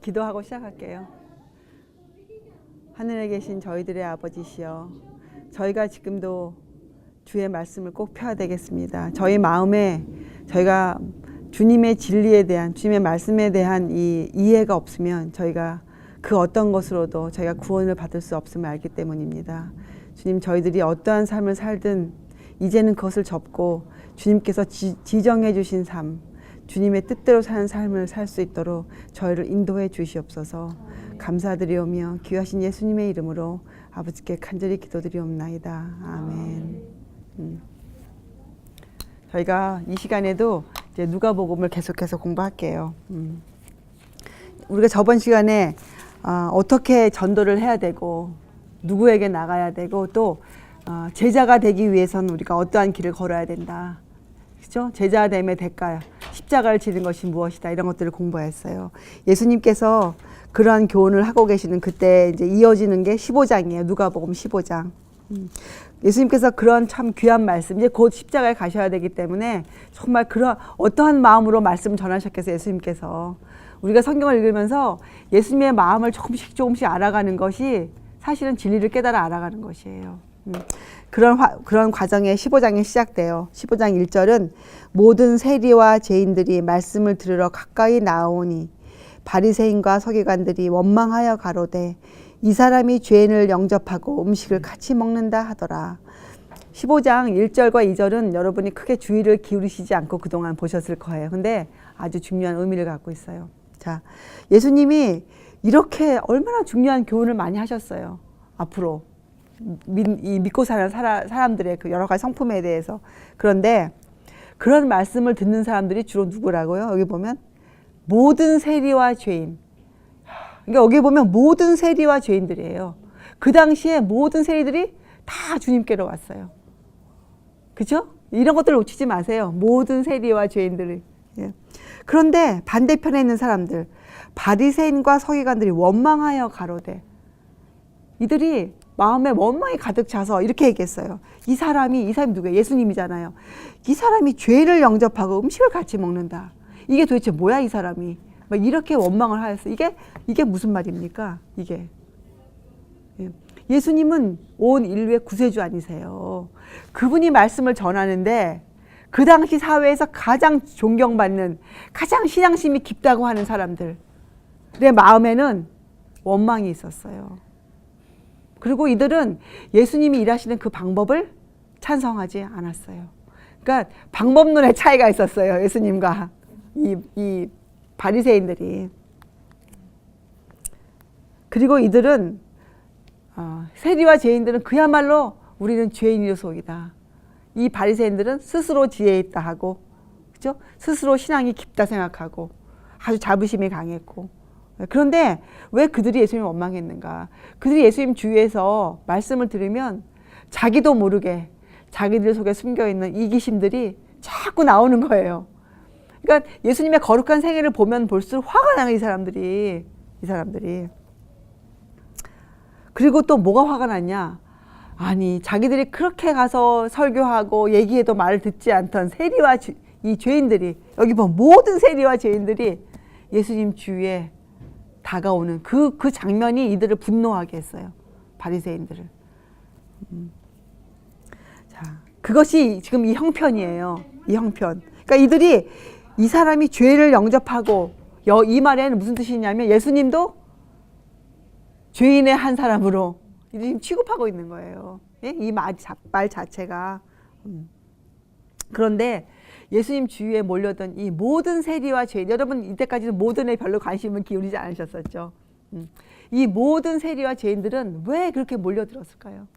기도하고 시작할게요. 하늘에 계신 저희들의 아버지시여, 저희가 지금도 주의 말씀을 꼭 펴야 되겠습니다. 저희 마음에 저희가 주님의 진리에 대한, 주님의 말씀에 대한 이 이해가 없으면 저희가 그 어떤 것으로도 저희가 구원을 받을 수 없음을 알기 때문입니다. 주님, 저희들이 어떠한 삶을 살든 이제는 그것을 접고 주님께서 지정해 주신 삶, 주님의 뜻대로 사는 삶을 살 수 있도록 저희를 인도해 주시옵소서. 감사드리오며 귀하신 예수님의 이름으로 아버지께 간절히 기도드리옵나이다. 아멘. 저희가 이 시간에도 이제 누가복음을 계속해서 공부할게요. 우리가 저번 시간에 어떻게 전도를 해야 되고 누구에게 나가야 되고 또 제자가 되기 위해서는 우리가 어떠한 길을 걸어야 된다. 그렇죠? 제자됨의 대가, 십자가를 지는 것이 무엇이다. 이런 것들을 공부했어요. 예수님께서 그러한 교훈을 하고 계시는 그때 이제 이어지는 게 15장이에요. 누가복음 15장. 예수님께서 그런 참 귀한 말씀, 이제 곧 십자가에 가셔야 되기 때문에 정말 그런 어떠한 마음으로 말씀 전하셨겠어요. 예수님께서. 우리가 성경을 읽으면서 예수님의 마음을 조금씩 알아가는 것이 사실은 진리를 깨달아 알아가는 것이에요. 그런 과정에 15장이 시작돼요. 15장 1절은 모든 세리와 죄인들이 말씀을 들으러 가까이 나오니 바리새인과 서기관들이 원망하여 가로되 이 사람이 죄인을 영접하고 음식을 같이 먹는다 하더라. 15장 1절과 2절은 여러분이 크게 주의를 기울이시지 않고 그동안 보셨을 거예요. 근데 아주 중요한 의미를 갖고 있어요. 자, 예수님이 이렇게 얼마나 중요한 교훈을 많이 하셨어요. 앞으로 이 믿고 사는 사람들의 그 여러 가지 성품에 대해서. 그런데 그런 말씀을 듣는 사람들이 주로 누구라고요? 여기 보면 모든 세리와 죄인. 그러니까 여기 보면 모든 세리와 죄인들이에요. 그 당시에 모든 세리들이 다 주님께로 왔어요. 그렇죠? 이런 것들을 놓치지 마세요. 모든 세리와 죄인들이. 예. 그런데 반대편에 있는 사람들, 바리새인과 서기관들이 원망하여 가로되, 이들이 마음에 원망이 가득 차서 이렇게 얘기했어요. 이 사람이 누구예요? 예수님이잖아요. 이 사람이 죄를 영접하고 음식을 같이 먹는다. 이게 도대체 뭐야, 이 사람이? 막 이렇게 원망을 하였어요. 이게 무슨 말입니까? 이게. 예수님은 온 인류의 구세주 아니세요. 그분이 말씀을 전하는데 그 당시 사회에서 가장 존경받는, 가장 신앙심이 깊다고 하는 사람들의 마음에는 원망이 있었어요. 그리고 이들은 예수님이 일하시는 그 방법을 찬성하지 않았어요. 그러니까 방법론의 차이가 있었어요. 예수님과 이 바리새인들이. 그리고 이들은 세리와 죄인들은 그야말로 우리는 죄인이요 속이다. 이 바리새인들은 스스로 지혜 있다 하고, 그죠? 스스로 신앙이 깊다 생각하고 아주 자부심이 강했고. 그런데 왜 그들이 예수님을 원망했는가? 그들이 예수님 주위에서 말씀을 들으면 자기도 모르게 자기들 속에 숨겨있는 이기심들이 자꾸 나오는 거예요. 그러니까 예수님의 거룩한 생애를 보면 볼수록 화가 나요, 이 사람들이. 그리고 또 뭐가 화가 났냐? 아니, 자기들이 그렇게 가서 설교하고 얘기해도 말을 듣지 않던 세리와 이 죄인들이, 여기 보면 모든 세리와 죄인들이 예수님 주위에 다가오는 그 장면이 이들을 분노하게 했어요. 바리새인들을. 자, 그것이 지금 이 형편이에요. 이 형편. 그러니까 이들이 이 사람이 죄를 영접하고, 이 말에는 무슨 뜻이냐면 예수님도 죄인의 한 사람으로 지금 취급하고 있는 거예요. 예? 이 말 자체가. 그런데 예수님 주위에 몰려던 이 모든 세리와 죄인, 여러분 이때까지는 모든에 별로 관심을 기울이지 않으셨었죠. 이 모든 세리와 죄인들은 왜 그렇게 몰려들었을까요?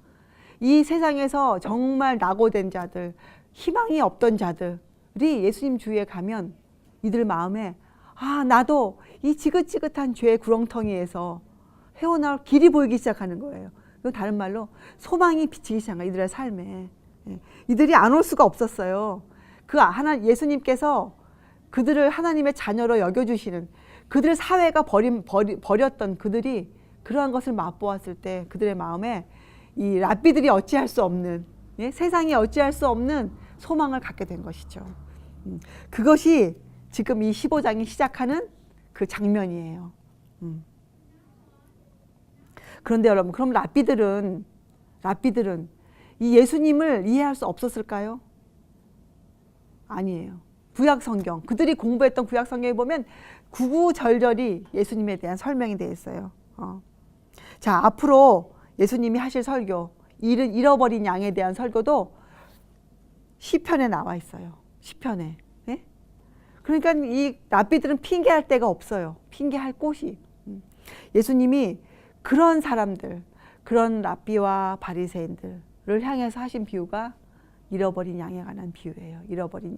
이 세상에서 정말 낙오된 자들, 희망이 없던 자들이 예수님 주위에 가면 이들 마음에 나도 이 지긋지긋한 죄의 구렁텅이에서 헤어나올 길이 보이기 시작하는 거예요. 다른 말로 소망이 비치기 시작한 거예요. 이들의 삶에. 이들이 안 올 수가 없었어요. 예수님께서 그들을 하나님의 자녀로 여겨주시는, 그들의 사회가 버렸던 그들이 그러한 것을 맛보았을 때 그들의 마음에 이 랍비들이 어찌할 수 없는, 세상이 어찌할 수 없는 소망을 갖게 된 것이죠. 그것이 지금 이 15장이 시작하는 그 장면이에요. 그런데 여러분, 그럼 랍비들은 이 예수님을 이해할 수 없었을까요? 아니에요. 구약 성경, 그들이 공부했던 구약 성경에 보면 구구절절히 예수님에 대한 설명이 되어 있어요. 자, 앞으로 예수님이 하실 설교, 잃어버린 양에 대한 설교도 시편에 나와 있어요. 시편에. 네? 그러니까 이 랍비들은 핑계할 데가 없어요. 핑계할 곳이. 예수님이 그런 사람들, 그런 랍비와 바리새인들을 향해서 하신 비유가 잃어버린 양에 관한 비유예요.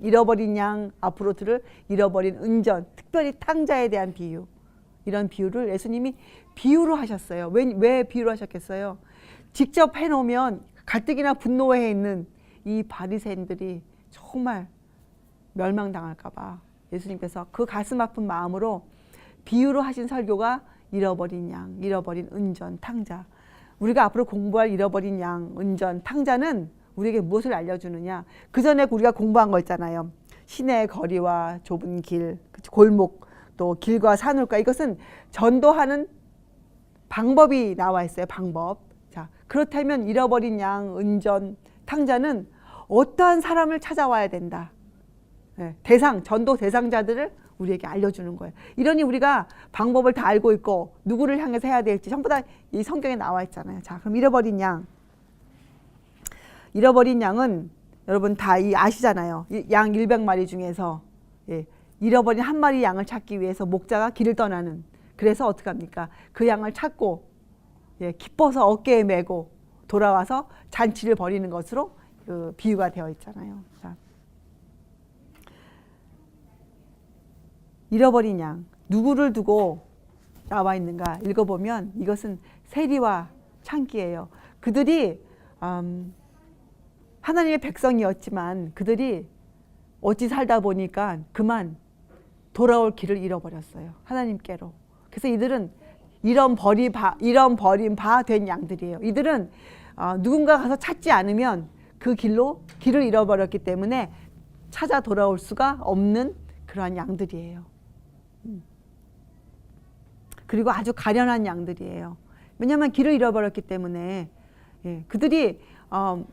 잃어버린 양, 앞으로 들을 잃어버린 은전, 특별히 탕자에 대한 비유. 이런 비유를 예수님이 비유로 하셨어요. 왜 비유로 하셨겠어요? 직접 해놓으면 가뜩이나 분노해 있는 이 바리새인들이 정말 멸망당할까 봐 예수님께서 그 가슴 아픈 마음으로 비유로 하신 설교가 잃어버린 양, 잃어버린 은전, 탕자. 우리가 앞으로 공부할 잃어버린 양, 은전, 탕자는 우리에게 무엇을 알려주느냐. 그 전에 우리가 공부한 거 있잖아요. 시내의 거리와 좁은 길, 골목, 또 길과 산울가. 이것은 전도하는 방법이 나와 있어요. 방법. 자, 그렇다면 잃어버린 양, 은전, 탕자는 어떠한 사람을 찾아와야 된다. 네, 전도 대상자들을 우리에게 알려주는 거예요. 이러니 우리가 방법을 다 알고 있고 누구를 향해서 해야 될지 전부 다 이 성경에 나와 있잖아요. 자, 그럼 잃어버린 양은 여러분 다 아시잖아요. 양 100마리 중에서 잃어버린 한 마리 양을 찾기 위해서 목자가 길을 떠나는. 그래서 어떻게 합니까? 그 양을 찾고 기뻐서 어깨에 메고 돌아와서 잔치를 벌이는 것으로 그 비유가 되어 있잖아요. 자. 잃어버린 양, 누구를 두고 나와 있는가 읽어보면 이것은 세리와 창기예요. 그들이 하나님의 백성이었지만 그들이 어찌 살다 보니까 그만 돌아올 길을 잃어버렸어요. 하나님께로. 그래서 이들은 이런 버린 바 된 양들이에요. 이들은 누군가 가서 찾지 않으면 그 길을 잃어버렸기 때문에 찾아 돌아올 수가 없는 그러한 양들이에요. 그리고 아주 가련한 양들이에요. 왜냐하면 길을 잃어버렸기 때문에 그들이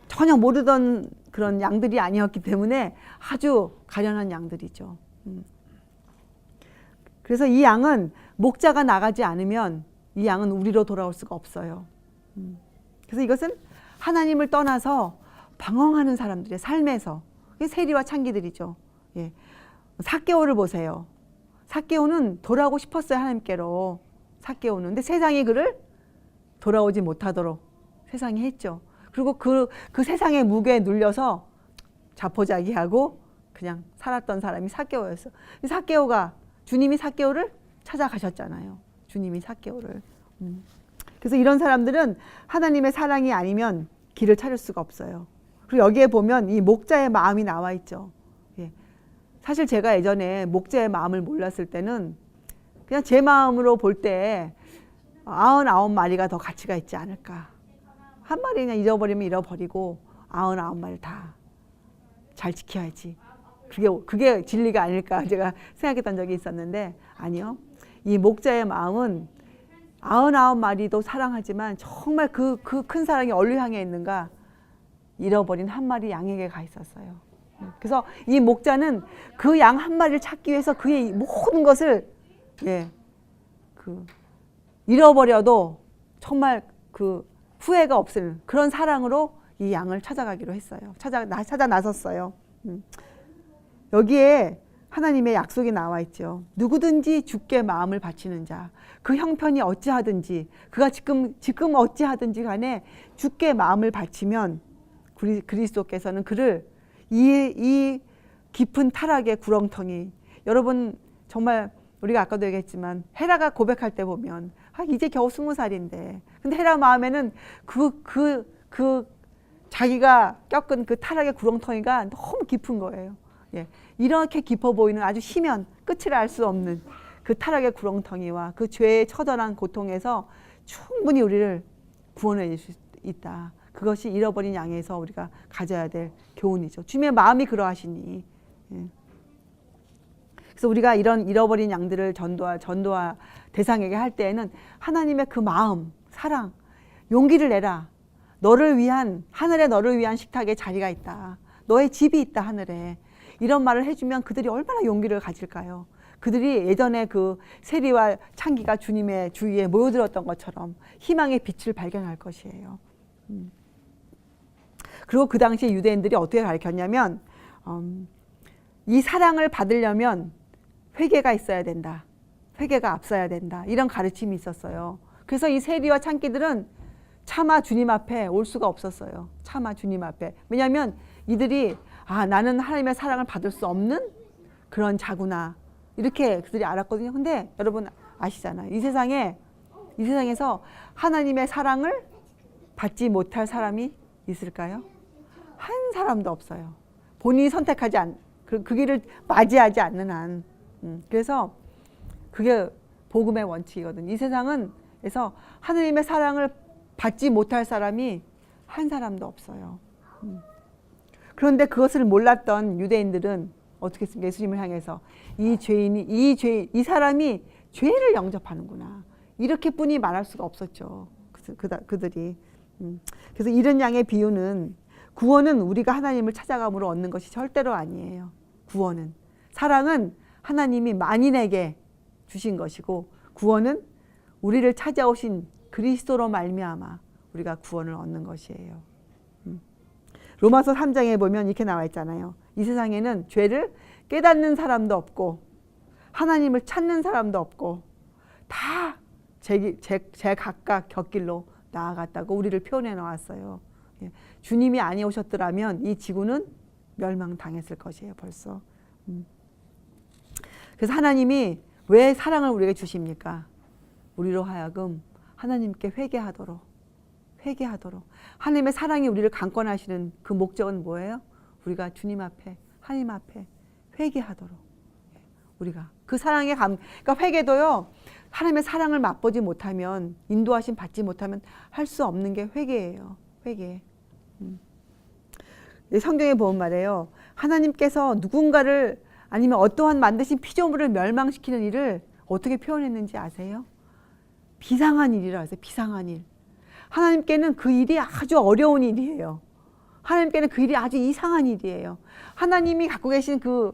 전혀 모르던 그런 양들이 아니었기 때문에 아주 가련한 양들이죠. 그래서 이 양은 목자가 나가지 않으면 이 양은 우리로 돌아올 수가 없어요. 그래서 이것은 하나님을 떠나서 방황하는 사람들의 삶에서 세리와 창기들이죠. 삭개오를 보세요. 삭개오는 돌아오고 싶었어요. 하나님께로. 삭개오는. 근데 세상이 그를 돌아오지 못하도록 세상이 했죠. 그리고 그 세상의 무게에 눌려서 자포자기하고 그냥 살았던 사람이 삭개오였어. 주님이 삭개오를 찾아가셨잖아요. 주님이 삭개오를. 그래서 이런 사람들은 하나님의 사랑이 아니면 길을 찾을 수가 없어요. 그리고 여기에 보면 이 목자의 마음이 나와 있죠. 사실 제가 예전에 목자의 마음을 몰랐을 때는 그냥 제 마음으로 볼 때 99마리가 더 가치가 있지 않을까. 한 마리 그냥 잃어버리면 잃어버리고 99마리 다 잘 지켜야지. 그게 진리가 아닐까 제가 생각했던 적이 있었는데 아니요. 이 목자의 마음은 99마리도 사랑하지만 정말 그 큰 사랑이 어디를 향해 있는가? 잃어버린 한 마리 양에게 가 있었어요. 그래서 이 목자는 그 양 한 마리를 찾기 위해서 그의 모든 것을 잃어버려도 정말 그 후회가 없을 그런 사랑으로 이 양을 찾아가기로 했어요. 찾아 나섰어요. 여기에 하나님의 약속이 나와 있죠. 누구든지 주께 마음을 바치는 자, 그 형편이 어찌하든지 그가 지금 어찌하든지 간에 주께 마음을 바치면 그리스도께서는 그를 이 깊은 타락의 구렁텅이, 여러분 정말 우리가 아까도 얘기했지만 헤라가 고백할 때 보면 이제 겨우 20살인데 근데 헤라 마음에는 자기가 겪은 그 타락의 구렁텅이가 너무 깊은 거예요. 이렇게 깊어 보이는 아주 희면 끝을 알 수 없는 그 타락의 구렁텅이와 그 죄의 처절한 고통에서 충분히 우리를 구원해 줄 수 있다. 그것이 잃어버린 양에서 우리가 가져야 될 교훈이죠. 주님의 마음이 그러하시니. 그래서 우리가 이런 잃어버린 양들을 전도와 대상에게 할 때에는 하나님의 그 마음, 사랑, 용기를 내라. 하늘에 너를 위한 식탁에 자리가 있다. 너의 집이 있다, 하늘에. 이런 말을 해주면 그들이 얼마나 용기를 가질까요? 그들이 예전에 그 세리와 창기가 주님의 주위에 모여들었던 것처럼 희망의 빛을 발견할 것이에요. 그리고 그 당시 유대인들이 어떻게 가르쳤냐면 이 사랑을 받으려면 회개가 있어야 된다. 회개가 앞서야 된다. 이런 가르침이 있었어요. 그래서 이 세리와 창기들은 차마 주님 앞에 올 수가 없었어요. 차마 주님 앞에. 왜냐하면 이들이 나는 하나님의 사랑을 받을 수 없는 그런 자구나. 이렇게 그들이 알았거든요. 근데 여러분 아시잖아요. 이 세상에서 하나님의 사랑을 받지 못할 사람이 있을까요? 한 사람도 없어요. 본인이 선택하지 그 길을 맞이하지 않는 한. 그래서 그게 복음의 원칙이거든요. 이 세상에서 하나님의 사랑을 받지 못할 사람이 한 사람도 없어요. 그런데 그것을 몰랐던 유대인들은 어떻게 했습니까? 예수님을 향해서 이 사람이 죄를 영접하는구나. 이렇게뿐이 말할 수가 없었죠. 그들이. 그래서 이런 양의 비유는 구원은 우리가 하나님을 찾아감으로 얻는 것이 절대로 아니에요. 구원은. 사랑은 하나님이 만인에게 주신 것이고 구원은 우리를 찾아오신 그리스도로 말미암아 우리가 구원을 얻는 것이에요. 로마서 3장에 보면 이렇게 나와 있잖아요. 이 세상에는 죄를 깨닫는 사람도 없고 하나님을 찾는 사람도 없고 다 제 각각 곁길로 나아갔다고 우리를 표현해 놓았어요. 주님이 아니오셨더라면 이 지구는 멸망당했을 것이에요. 벌써. 그래서 하나님이 왜 사랑을 우리에게 주십니까? 우리로 하여금 하나님께 회개하도록 하나님의 사랑이 우리를 강권하시는 그 목적은 뭐예요? 우리가 주님 앞에 하나님 앞에 회개하도록 우리가 그 사랑의 그러니까 회개도요. 하나님의 사랑을 맛보지 못하면 인도하심 받지 못하면 할 수 없는 게 회개예요. 회개. 성경에 보면 말이에요. 하나님께서 누군가를 아니면 어떠한 만드신 피조물을 멸망시키는 일을 어떻게 표현했는지 아세요? 비상한 일이라 해서 비상한 일. 하나님께는 그 일이 아주 어려운 일이에요. 하나님께는 그 일이 아주 이상한 일이에요. 하나님이 갖고 계신 그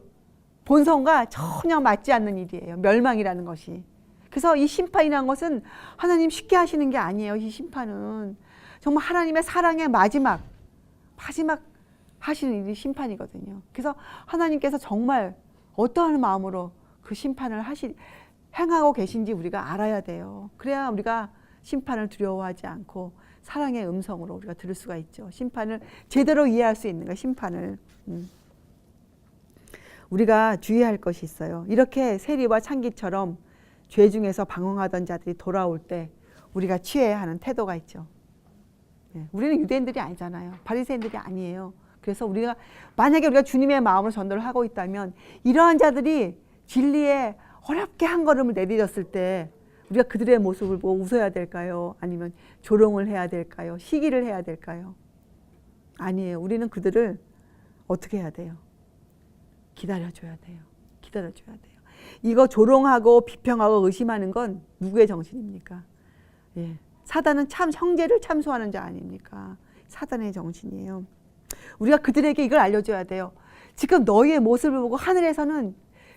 본성과 전혀 맞지 않는 일이에요. 멸망이라는 것이. 그래서 이 심판이라는 것은 하나님 쉽게 하시는 게 아니에요. 이 심판은 정말 하나님의 사랑의 마지막 하시는 일이 심판이거든요. 그래서 하나님께서 정말 어떠한 마음으로 그 심판을 행하고 계신지 우리가 알아야 돼요. 그래야 우리가 심판을 두려워하지 않고 사랑의 음성으로 우리가 들을 수가 있죠. 심판을 제대로 이해할 수 있는 거예요. 심판을. 우리가 주의할 것이 있어요. 이렇게 세리와 창기처럼 죄 중에서 방황하던 자들이 돌아올 때 우리가 취해야 하는 태도가 있죠. 우리는 유대인들이 아니잖아요. 바리새인들이 아니에요. 그래서 만약에 우리가 주님의 마음으로 전도를 하고 있다면 이러한 자들이 진리에 어렵게 한 걸음을 내디뎠을 때 우리가 그들의 모습을 보고 웃어야 될까요? 아니면 조롱을 해야 될까요? 시기를 해야 될까요? 아니에요. 우리는 그들을 어떻게 해야 돼요? 기다려줘야 돼요. 기다려줘야 돼요. 이거 조롱하고 비평하고 의심하는 건 누구의 정신입니까? 사단은 참 형제를 참소하는 자 아닙니까? 사단의 정신이에요. 우리가 그들에게 이걸 알려줘야 돼요. 지금 너희의 모습을 보고 하늘에서는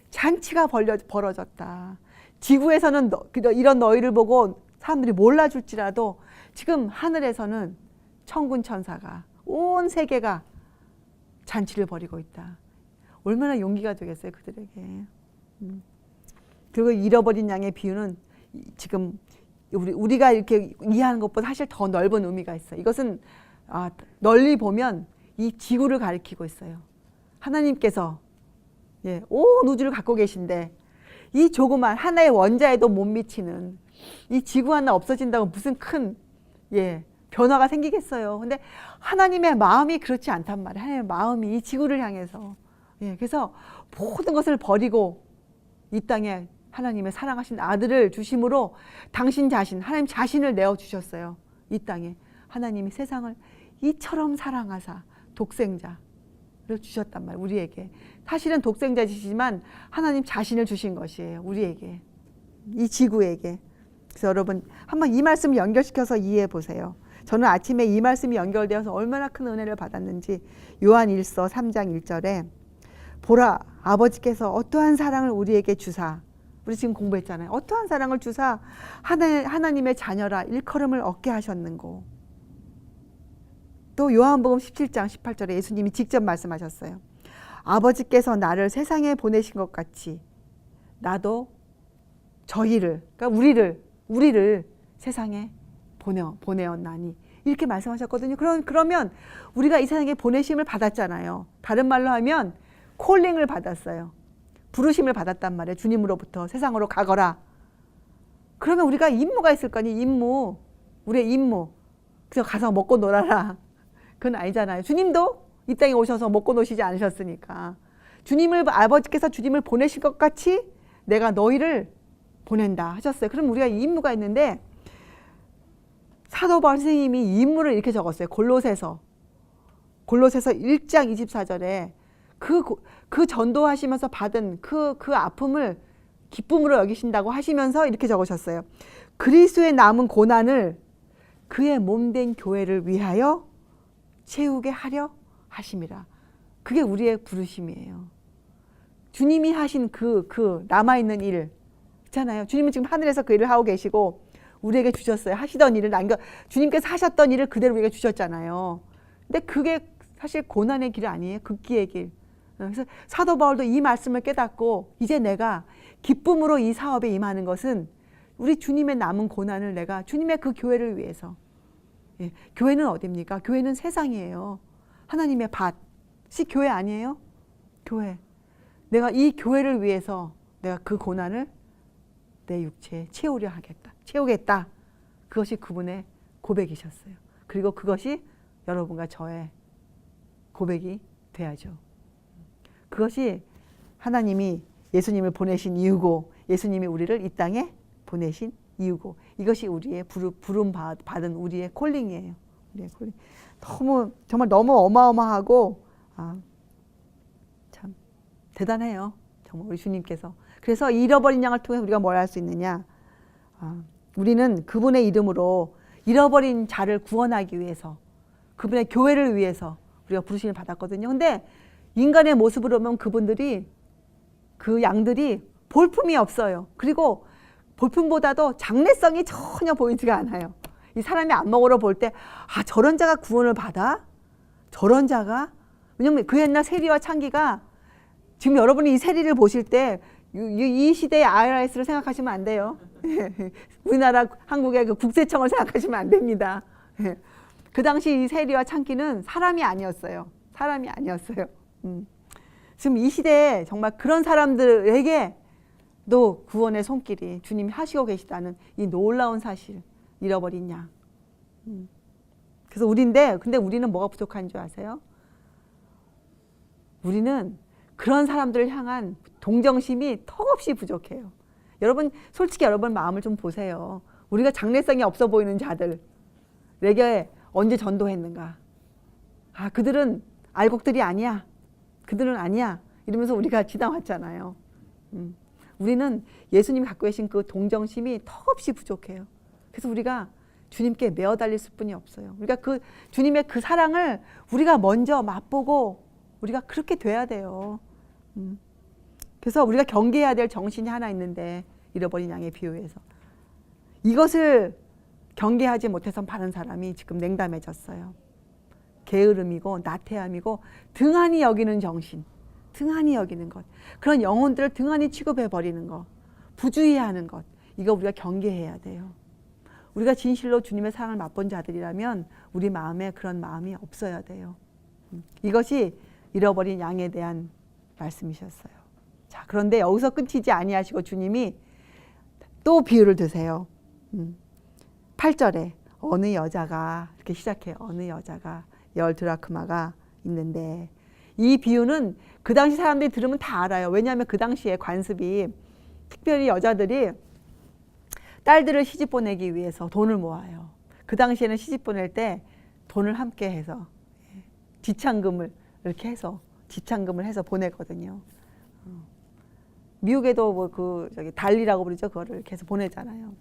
잔치가 벌어졌다. 지구에서는 이런 너희를 보고 사람들이 몰라줄지라도 지금 하늘에서는 천군 천사가 온 세계가 잔치를 벌이고 있다. 얼마나 용기가 되겠어요, 그들에게. 그리고 잃어버린 양의 비유는 지금 우리가 이렇게 이해하는 것보다 사실 더 넓은 의미가 있어요. 이것은 널리 보면 이 지구를 가리키고 있어요. 하나님께서 온 우주를 갖고 계신데 이 조그만 하나의 원자에도 못 미치는 이 지구 하나 없어진다고 무슨 큰 변화가 생기겠어요. 근데 하나님의 마음이 그렇지 않단 말이에요. 하나님의 마음이 이 지구를 향해서 그래서 모든 것을 버리고 이 땅에 하나님의 사랑하신 아들을 주심으로 당신 자신, 하나님 자신을 내어주셨어요. 이 땅에 하나님이 세상을 이처럼 사랑하사 독생자 주셨단 말이에요. 우리에게. 사실은 독생자이시지만 하나님 자신을 주신 것이에요. 우리에게. 이 지구에게. 그래서 여러분 한번 이 말씀을 연결시켜서 이해해 보세요. 저는 아침에 이 말씀이 연결되어서 얼마나 큰 은혜를 받았는지 요한 1서 3장 1절에 보라 아버지께서 어떠한 사랑을 우리에게 주사 우리 지금 공부했잖아요. 어떠한 사랑을 주사 하나님의 자녀라 일컬음을 얻게 하셨는고. 또 요한복음 17장 18절에 예수님이 직접 말씀하셨어요. 아버지께서 나를 세상에 보내신 것 같이 나도 저희를 그러니까 우리를 세상에 보내었나니 이렇게 말씀하셨거든요. 그러면 우리가 이 세상에 보내심을 받았잖아요. 다른 말로 하면 콜링을 받았어요. 부르심을 받았단 말이에요. 주님으로부터 세상으로 가거라. 그러면 우리가 임무가 있을 거 아니에요. 임무. 우리의 임무. 그래서 가서 먹고 놀아라. 그건 아니잖아요. 주님도 이 땅에 오셔서 먹고 노시지 않으셨으니까. 아버지께서 주님을 보내실 것 같이 내가 너희를 보낸다 하셨어요. 그럼 우리가 이 임무가 있는데 사도 바울 선생님이 이 임무를 이렇게 적었어요. 골로새서 1장 24절에 그 전도하시면서 받은 그 아픔을 기쁨으로 여기신다고 하시면서 이렇게 적으셨어요. 그리스도의 남은 고난을 그의 몸된 교회를 위하여 채우게 하려 하심이라. 그게 우리의 부르심이에요. 주님이 하신 그 남아있는 일 있잖아요. 주님은 지금 하늘에서 그 일을 하고 계시고 우리에게 주셨어요. 하시던 일을 주님께서 하셨던 일을 그대로 우리에게 주셨잖아요. 근데 그게 사실 고난의 길 아니에요. 극기의 길. 그래서 사도 바울도 이 말씀을 깨닫고 이제 내가 기쁨으로 이 사업에 임하는 것은 우리 주님의 남은 고난을 내가 주님의 그 교회를 위해서. 예, 교회는 어디입니까? 교회는 세상이에요. 하나님의 밭이 교회 아니에요? 교회. 내가 이 교회를 위해서 내가 그 고난을 내 육체에 채우겠다. 그것이 그분의 고백이셨어요. 그리고 그것이 여러분과 저의 고백이 돼야죠. 그것이 하나님이 예수님을 보내신 이유고 예수님이 우리를 이 땅에 보내신 이유고 이것이 우리의 부름 받은 우리의 콜링이에요. 우리의 콜링. 정말 너무 어마어마하고 참 대단해요. 정말 우리 주님께서. 그래서 잃어버린 양을 통해서 우리가 뭘 할 수 있느냐? 우리는 그분의 이름으로 잃어버린 자를 구원하기 위해서 그분의 교회를 위해서 우리가 부르심을 받았거든요. 근데 인간의 모습으로 보면 그 양들이 볼품이 없어요. 그리고 볼품보다도 장래성이 전혀 보이지가 않아요. 이 사람이 안목으로 볼 때 저런 자가 구원을 받아? 저런 자가? 왜냐면 그 옛날 세리와 창기가 지금 여러분이 이 세리를 보실 때 이 시대의 IRS를 생각하시면 안 돼요. 우리나라 한국의 그 국세청을 생각하시면 안 됩니다. 그 당시 이 세리와 창기는 사람이 아니었어요. 지금 이 시대에 정말 그런 사람들에게도 구원의 손길이 주님이 하시고 계시다는 이 놀라운 사실, 잃어버린 양. 그래서 근데 우리는 뭐가 부족한 줄 아세요? 우리는 그런 사람들을 향한 동정심이 턱없이 부족해요. 여러분 솔직히 여러분 마음을 좀 보세요. 우리가 장래성이 없어 보이는 자들에게 언제 전도했는가? 그들은 알곡들이 아니야. 그들은 아니야. 이러면서 우리가 지나왔잖아요. 우리는 예수님이 갖고 계신 그 동정심이 턱없이 부족해요. 그래서 우리가 주님께 매어 달릴 수뿐이 없어요. 우리가 그 주님의 그 사랑을 우리가 먼저 맛보고 우리가 그렇게 돼야 돼요. 그래서 우리가 경계해야 될 정신이 하나 있는데 잃어버린 양의 비유에서 이것을 경계하지 못해서 많은 사람이 지금 냉담해졌어요. 게으름이고 나태함이고 등한히 여기는 정신, 등한히 여기는 것, 그런 영혼들을 등한히 취급해버리는 것, 부주의하는 것, 이거 우리가 경계해야 돼요. 우리가 진실로 주님의 사랑을 맛본 자들이라면 우리 마음에 그런 마음이 없어야 돼요. 이것이 잃어버린 양에 대한 말씀이셨어요. 자, 그런데 여기서 끝이지 아니하시고 주님이 또 비유를 드세요. 8절에 어느 여자가 이렇게 시작해요. 어느 여자가 10드라크마가 있는데, 이 비유는 그 당시 사람들이 들으면 다 알아요. 왜냐하면 그 당시에 관습이 특별히 여자들이 딸들을 시집 보내기 위해서 돈을 모아요. 그 당시에는 시집 보낼 때 돈을 함께 해서 지참금을 이렇게 해서 지참금을 해서 보내거든요. 미국에도 뭐 달리라고 부르죠. 그거를 계속 보내잖아요.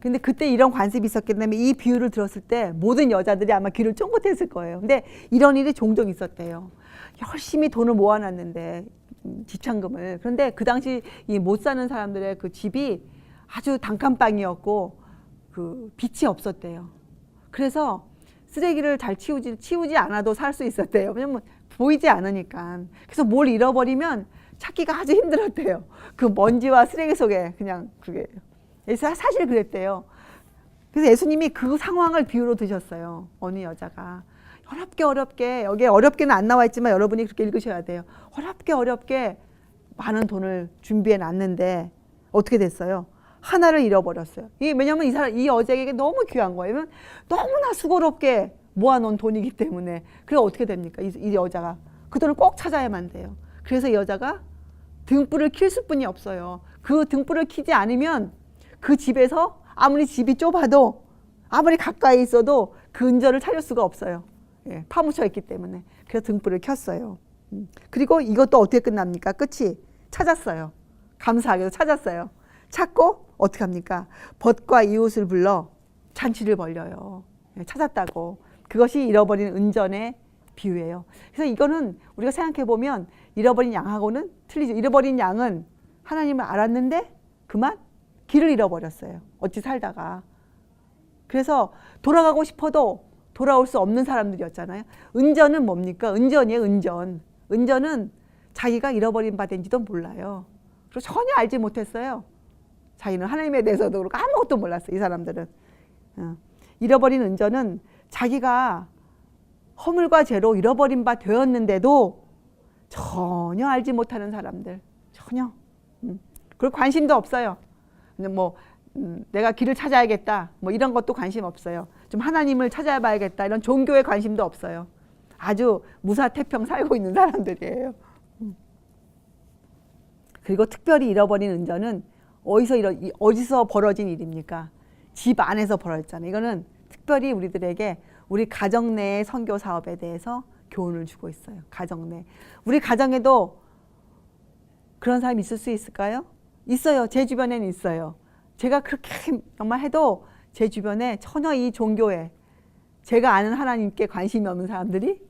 근데 그때 이런 관습이 있었기 때문에 이 비유를 들었을 때 모든 여자들이 아마 귀를 쫑긋했을 거예요. 근데 이런 일이 종종 있었대요. 열심히 돈을 모아놨는데 지참금을. 그런데 그 당시 이 못 사는 사람들의 그 집이 아주 단칸방이었고 그 빛이 없었대요. 그래서 쓰레기를 잘 치우지 않아도 살 수 있었대요. 왜냐면 보이지 않으니까. 그래서 뭘 잃어버리면 찾기가 아주 힘들었대요. 그 먼지와 쓰레기 속에 그냥 그게. 사실 그랬대요. 그래서 예수님이 그 상황을 비유로 드셨어요. 어느 여자가 어렵게 여기에 어렵게는 안 나와 있지만 여러분이 그렇게 읽으셔야 돼요. 어렵게 많은 돈을 준비해 놨는데 어떻게 됐어요? 하나를 잃어버렸어요. 왜냐하면 이 여자에게 너무 귀한 거예요. 너무나 수고롭게 모아놓은 돈이기 때문에. 그래서 어떻게 됩니까? 이 여자가 그 돈을 꼭 찾아야만 돼요. 그래서 이 여자가 등불을 킬 수뿐이 없어요. 그 등불을 켜지 않으면 그 집에서 아무리 집이 좁아도 아무리 가까이 있어도 그 은전을 찾을 수가 없어요. 예, 파묻혀 있기 때문에. 그래서 등불을 켰어요. 그리고 이것도 어떻게 끝납니까? 끝이 찾았어요. 감사하게도 찾았어요. 찾고 어떻게 합니까? 벗과 이웃을 불러 잔치를 벌려요. 예, 찾았다고. 그것이 잃어버린 은전의 비유예요. 그래서 이거는 우리가 생각해 보면 잃어버린 양하고는 틀리죠. 잃어버린 양은 하나님을 알았는데 그만 길을 잃어버렸어요. 어찌 살다가. 그래서 돌아가고 싶어도 돌아올 수 없는 사람들이었잖아요. 은전은 뭡니까? 은전이에요. 은전은 자기가 잃어버린 바 된지도 몰라요. 그리고 전혀 알지 못했어요. 자기는 하나님에 대해서도 그렇고 아무것도 몰랐어요. 이 사람들은. 잃어버린 은전은 자기가 허물과 죄로 잃어버린 바 되었는데도 전혀 알지 못하는 사람들. 전혀. 그리고 관심도 없어요. 뭐 내가 길을 찾아야겠다. 뭐 이런 것도 관심 없어요. 좀 하나님을 찾아봐야겠다. 이런 종교에 관심도 없어요. 아주 무사태평 살고 있는 사람들이에요. 그리고 특별히 잃어버린 은전은 어디서 벌어진 일입니까? 집 안에서 벌어졌잖아요. 이거는 특별히 우리들에게 우리 가정 내의 선교 사업에 대해서 교훈을 주고 있어요. 가정 내. 우리 가정에도 그런 사람이 있을 수 있을까요? 있어요. 제 주변에는 있어요. 제가 그렇게 정말 해도 제 주변에 전혀 이 종교에 제가 아는 하나님께 관심이 없는 사람들이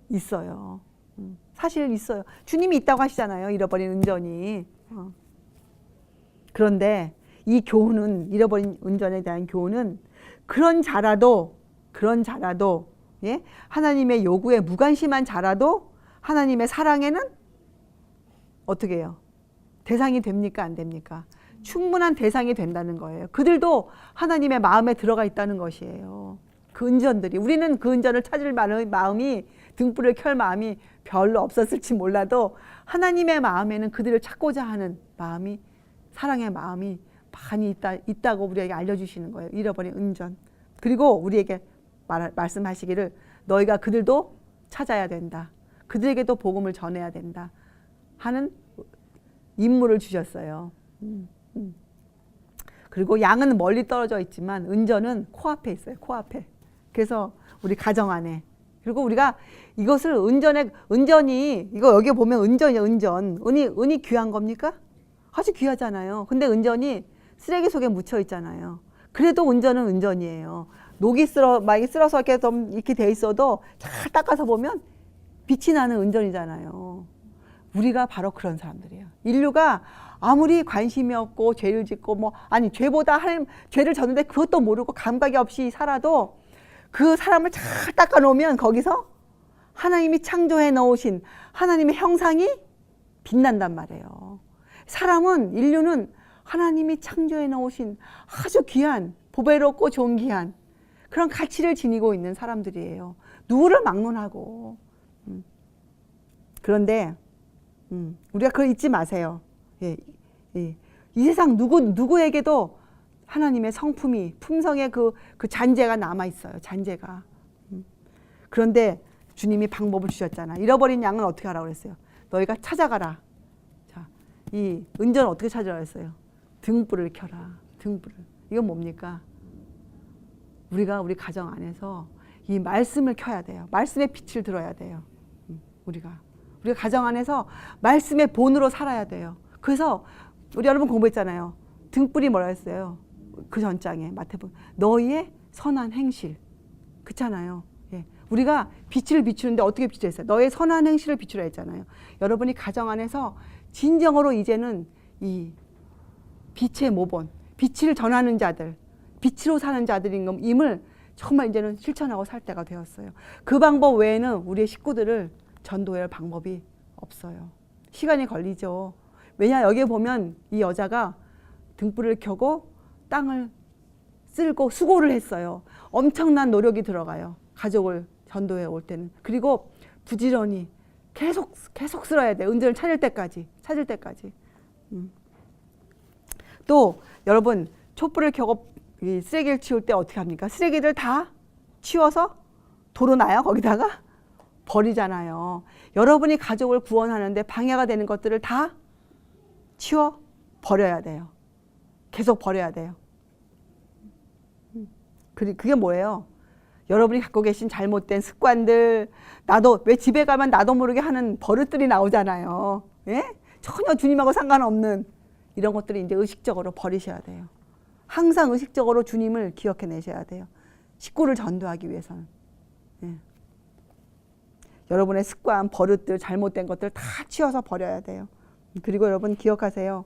있어요. 사실 있어요. 주님이 있다고 하시잖아요. 잃어버린 은전이. 그런데 이 교훈은, 잃어버린 은전에 대한 교훈은 그런 자라도 예? 하나님의 요구에 무관심한 자라도 하나님의 사랑에는 어떻게 해요? 대상이 됩니까? 안 됩니까? 충분한 대상이 된다는 거예요. 그들도 하나님의 마음에 들어가 있다는 것이에요. 그 은전들이. 우리는 그 은전을 찾을 마음이, 등불을 켤 마음이 별로 없었을지 몰라도 하나님의 마음에는 그들을 찾고자 하는 마음이, 사랑의 마음이 많이 있다고 우리에게 알려주시는 거예요. 잃어버린 은전. 그리고 우리에게 말씀하시기를 너희가 그들도 찾아야 된다. 그들에게도 복음을 전해야 된다. 하는 임무를 주셨어요. 그리고 양은 멀리 떨어져 있지만 은전은 코앞에 있어요. 코앞에. 그래서 우리 가정 안에. 그리고 우리가 이것을 은전이 이거 여기 보면 은전이에요. 은이 귀한 겁니까? 아주 귀하잖아요. 근데 은전이 쓰레기 속에 묻혀 있잖아요. 그래도 은전은 은전이에요. 만약에 쓸어서 이렇게 돼 있어도 잘 닦아서 보면 빛이 나는 은전이잖아요. 우리가 바로 그런 사람들이에요. 인류가 아무리 관심이 없고 죄를 짓고 죄보다 죄를 졌는데 그것도 모르고 감각이 없이 살아도 그 사람을 잘 닦아 놓으면 거기서 하나님이 창조해 놓으신 하나님의 형상이 빛난단 말이에요. 인류는 하나님이 창조해 놓으신 아주 귀한, 보배롭고 존귀한 그런 가치를 지니고 있는 사람들이에요. 누구를 막론하고. 그런데 우리가 그걸 잊지 마세요. 예. 이 세상 누구에게도 하나님의 성품이, 품성의 그 잔재가 남아있어요. 잔재가. 그런데 주님이 방법을 주셨잖아. 잃어버린 양은 어떻게 하라고 그랬어요? 너희가 찾아가라. 자, 이 은전을 어떻게 찾으라고 했어요? 등불을 켜라. 등불을. 이건 뭡니까? 우리가 우리 가정 안에서 이 말씀을 켜야 돼요. 말씀의 빛을 들어야 돼요. 우리가 가정 안에서 말씀의 본으로 살아야 돼요. 그래서 우리 여러분 공부했잖아요. 등불이 뭐라 했어요? 그 전장에 마태복음 너희의 선한 행실 그렇잖아요. 예. 우리가 빛을 비추는데 어떻게 비추라 했어요? 너의 선한 행실을 비추라 했잖아요. 여러분이 가정 안에서 진정으로 이제는 이 빛의 모본, 빛을 전하는 자들, 빛으로 사는 자들임을 정말 이제는 실천하고 살 때가 되었어요. 그 방법 외에는 우리의 식구들을 전도해야 할 방법이 없어요. 시간이 걸리죠. 왜냐 여기에 보면 이 여자가 등불을 켜고 땅을 쓸고 수고를 했어요. 엄청난 노력이 들어가요. 가족을 전도해 올 때는. 그리고 부지런히 계속 쓸어야 돼. 은전을 찾을 때까지. 또 여러분 촛불을 켜고 이 쓰레기를 치울 때 어떻게 합니까? 쓰레기를 다 치워서 도로 놔요? 거기다가? 버리잖아요. 여러분이 가족을 구원하는데 방해가 되는 것들을 다 치워 버려야 돼요. 계속 버려야 돼요. 그게 뭐예요? 여러분이 갖고 계신 잘못된 습관들, 왜 집에 가면 나도 모르게 하는 버릇들이 나오잖아요. 예? 전혀 주님하고 상관없는 이런 것들을 이제 의식적으로 버리셔야 돼요. 항상 의식적으로 주님을 기억해내셔야 돼요. 식구를 전도하기 위해서는. 예. 여러분의 습관, 버릇들, 잘못된 것들 다 치워서 버려야 돼요. 그리고 여러분 기억하세요.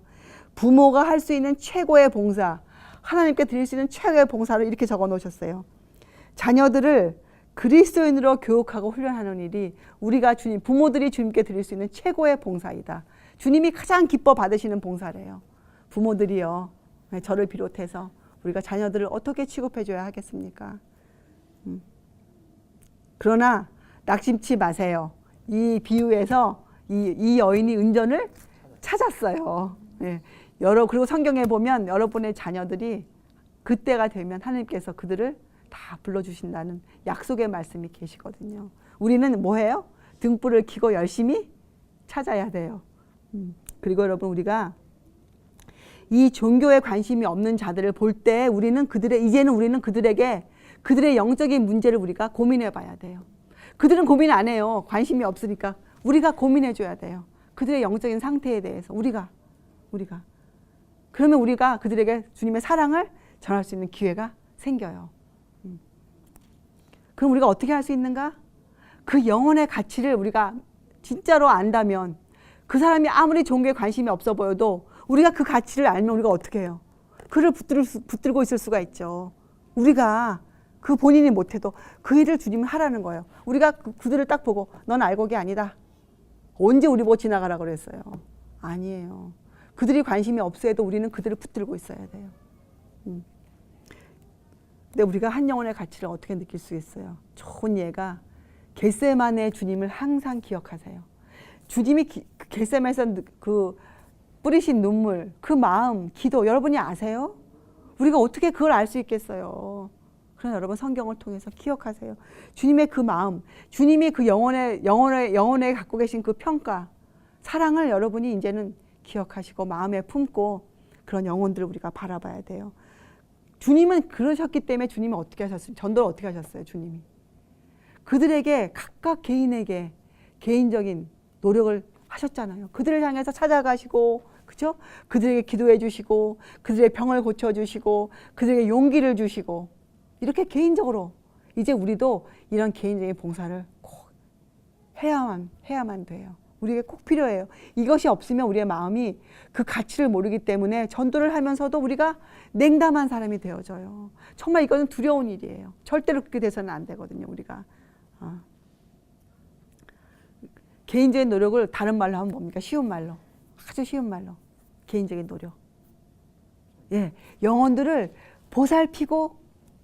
부모가 할 수 있는 최고의 봉사, 하나님께 드릴 수 있는 최고의 봉사를 이렇게 적어 놓으셨어요. 자녀들을 그리스도인으로 교육하고 훈련하는 일이 우리가 부모들이 주님께 드릴 수 있는 최고의 봉사이다. 주님이 가장 기뻐 받으시는 봉사래요. 부모들이요. 저를 비롯해서 우리가 자녀들을 어떻게 취급해 줘야 하겠습니까? 그러나 낙심치 마세요. 이 비유에서 이 여인이 은전을 찾았어요. 예. 그리고 성경에 보면 여러분의 자녀들이 그때가 되면 하나님께서 그들을 다 불러주신다는 약속의 말씀이 계시거든요. 우리는 뭐해요? 등불을 켜고 열심히 찾아야 돼요. 그리고 여러분 우리가 이 종교에 관심이 없는 자들을 볼 때 이제는 우리는 그들에게 그들의 영적인 문제를 우리가 고민해 봐야 돼요. 그들은 고민 안 해요. 관심이 없으니까 우리가 고민해 줘야 돼요. 그들의 영적인 상태에 대해서 우리가 그러면 우리가 그들에게 주님의 사랑을 전할 수 있는 기회가 생겨요. 그럼 우리가 어떻게 할 수 있는가? 그 영혼의 가치를 우리가 진짜로 안다면 그 사람이 아무리 종교에 관심이 없어 보여도 우리가 그 가치를 알면 우리가 어떻게 해요? 그를 붙들고 있을 수가 있죠. 우리가 그 본인이 못해도 그 일을 주님은 하라는 거예요. 우리가 그들을 딱 보고 넌 알곡이 아니다. 언제 우리 보고 지나가라고 그랬어요? 아니에요. 그들이 관심이 없어도 우리는 그들을 붙들고 있어야 돼요. 근데 우리가 한 영혼의 가치를 어떻게 느낄 수 있어요? 좋은 예가 겟세마네 주님을 항상 기억하세요. 주님이 겟세마네에서 그 뿌리신 눈물, 그 마음, 기도 여러분이 아세요? 우리가 어떻게 그걸 알 수 있겠어요? 그러나 여러분 성경을 통해서 기억하세요. 주님의 그 마음, 주님이 그 영혼에 갖고 계신 그 평가, 사랑을 여러분이 이제는 기억하시고 마음에 품고 그런 영혼들을 우리가 바라봐야 돼요. 주님은 그러셨기 때문에 주님은 어떻게 하셨어요? 전도를 어떻게 하셨어요? 주님이 그들에게 각각 개인에게 개인적인 노력을 하셨잖아요. 그들을 향해서 찾아가시고, 그죠? 그들에게 기도해 주시고, 그들의 병을 고쳐 주시고, 그들에게 용기를 주시고, 이렇게 개인적으로 이제 우리도 이런 개인적인 봉사를 꼭 해야만 돼요. 우리에게 꼭 필요해요. 이것이 없으면 우리의 마음이 그 가치를 모르기 때문에 전도를 하면서도 우리가 냉담한 사람이 되어져요. 정말 이거는 두려운 일이에요. 절대로 그렇게 돼서는 안 되거든요. 우리가 개인적인 노력을 다른 말로 하면 뭡니까? 쉬운 말로, 아주 쉬운 말로 개인적인 노력. 예, 영혼들을 보살피고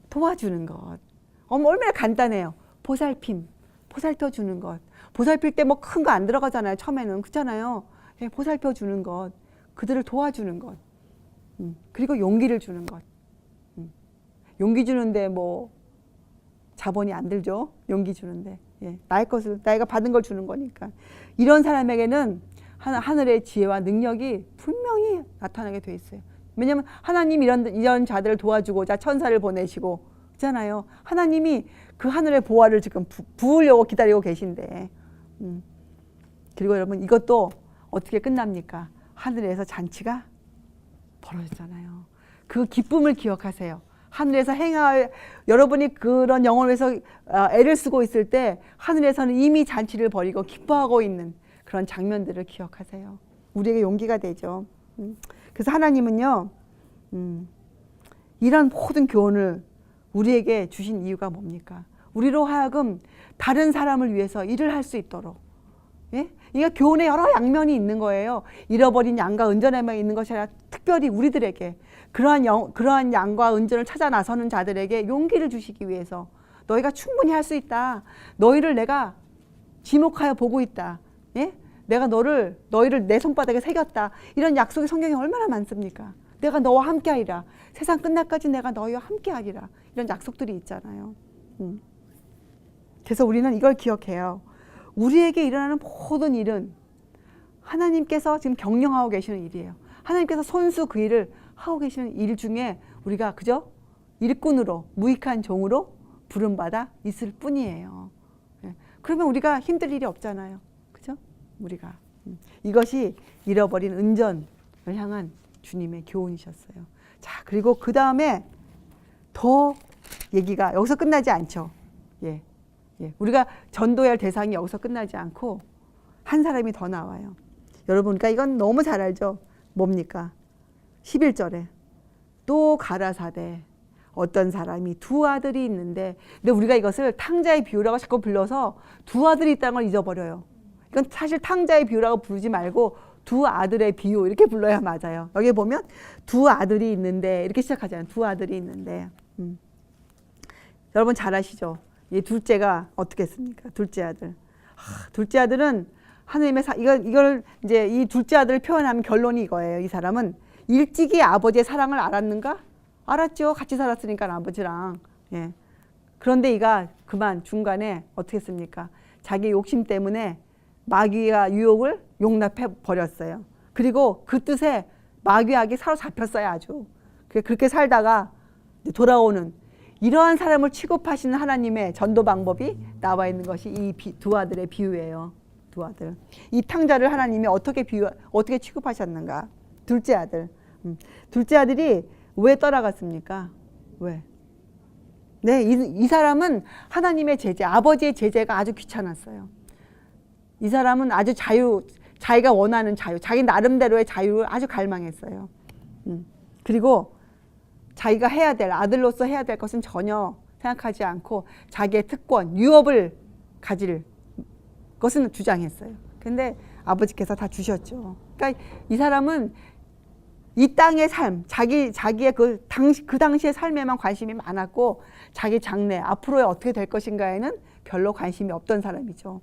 도와주는 것. 얼마나 간단해요. 보살펴 주는 것. 보살필 때 뭐 큰 거 안 들어가잖아요. 처음에는 그렇잖아요. 예, 보살펴 주는 것, 그들을 도와주는 것, 그리고 용기를 주는 것. 용기 주는데 뭐 자본이 안 들죠. 용기 주는데 예, 나이가 받은 걸 주는 거니까. 이런 사람에게는 하늘의 지혜와 능력이 분명히 나타나게 돼 있어요. 왜냐하면 하나님 이런 자들을 도와주고자 천사를 보내시고 있잖아요. 하나님이 그 하늘의 보화를 지금 부으려고 기다리고 계신데 그리고 여러분 이것도 어떻게 끝납니까? 하늘에서 잔치가 벌어졌잖아요. 그 기쁨을 기억하세요. 하늘에서 여러분이 그런 영혼을 위해서 애를 쓰고 있을 때 하늘에서는 이미 잔치를 벌이고 기뻐하고 있는 그런 장면들을 기억하세요. 우리에게 용기가 되죠. 그래서 하나님은요, 이런 모든 교훈을 우리에게 주신 이유가 뭡니까? 우리로 하여금 다른 사람을 위해서 일을 할 수 있도록. 예? 이게 교훈의 여러 양면이 있는 거예요. 잃어버린 양과 은전에만 있는 것이 아니라 특별히 우리들에게 그러한 양과 은전을 찾아 나서는 자들에게 용기를 주시기 위해서 너희가 충분히 할 수 있다. 너희를 내가 지목하여 보고 있다. 예? 내가 너희를 내 손바닥에 새겼다. 이런 약속이 성경에 얼마나 많습니까? 내가 너와 함께하리라. 세상 끝날까지 내가 너희와 함께하리라. 이런 약속들이 있잖아요. 그래서 우리는 이걸 기억해요. 우리에게 일어나는 모든 일은 하나님께서 지금 경영하고 계시는 일이에요. 하나님께서 손수 그 일을 하고 계시는 일 중에 우리가 그저 일꾼으로 무익한 종으로 부름받아 있을 뿐이에요. 그러면 우리가 힘들 일이 없잖아요. 그죠? 우리가 이것이 잃어버린 은전을 향한 주님의 교훈이셨어요. 자, 그리고 그 다음에 더 얘기가 여기서 끝나지 않죠. 예. 우리가 전도해야 할 대상이 여기서 끝나지 않고 한 사람이 더 나와요. 여러분, 그러니까 이건 너무 잘 알죠. 뭡니까? 11절에 또 가라사대 어떤 사람이 두 아들이 있는데, 근데 우리가 이것을 탕자의 비유라고 자꾸 불러서 두 아들이 있다는 걸 잊어버려요. 이건 사실 탕자의 비유라고 부르지 말고 두 아들의 비유 이렇게 불러야 맞아요. 여기 보면 두 아들이 있는데 이렇게 시작하잖아요. 두 아들이 있는데 여러분 잘 아시죠? 이 둘째가 어떻게 했습니까? 둘째 아들. 둘째 아들은 하나님의 이걸 이제 이 둘째 아들을 표현하면 결론이 이거예요. 이 사람은 일찍이 아버지의 사랑을 알았는가? 알았죠. 같이 살았으니까 아버지랑. 예. 그런데 이가 그만 중간에 어떻게 했습니까? 자기 욕심 때문에 마귀가 유혹을 용납해 버렸어요. 그리고 그 뜻에 마귀에게 사로잡혔어요. 아주. 그렇게 살다가 돌아오는 이러한 사람을 취급하시는 하나님의 전도 방법이 나와 있는 것이 이 두 아들의 비유예요. 두 아들. 이 탕자를 하나님이 어떻게 취급하셨는가? 둘째 아들. 둘째 아들이 왜 떠나갔습니까? 왜? 네, 이 사람은 하나님의 제재, 아버지의 제재가 아주 귀찮았어요. 이 사람은 아주 자기가 원하는 자유, 자기 나름대로의 자유를 아주 갈망했어요. 그리고 자기가 아들로서 해야 될 것은 전혀 생각하지 않고 자기의 특권, 유업을 가질 것은 주장했어요. 근데 아버지께서 다 주셨죠. 그러니까 이 사람은 이 땅의 삶, 자기의 그 당시의 삶에만 관심이 많았고 자기 장래, 앞으로의 어떻게 될 것인가에는 별로 관심이 없던 사람이죠.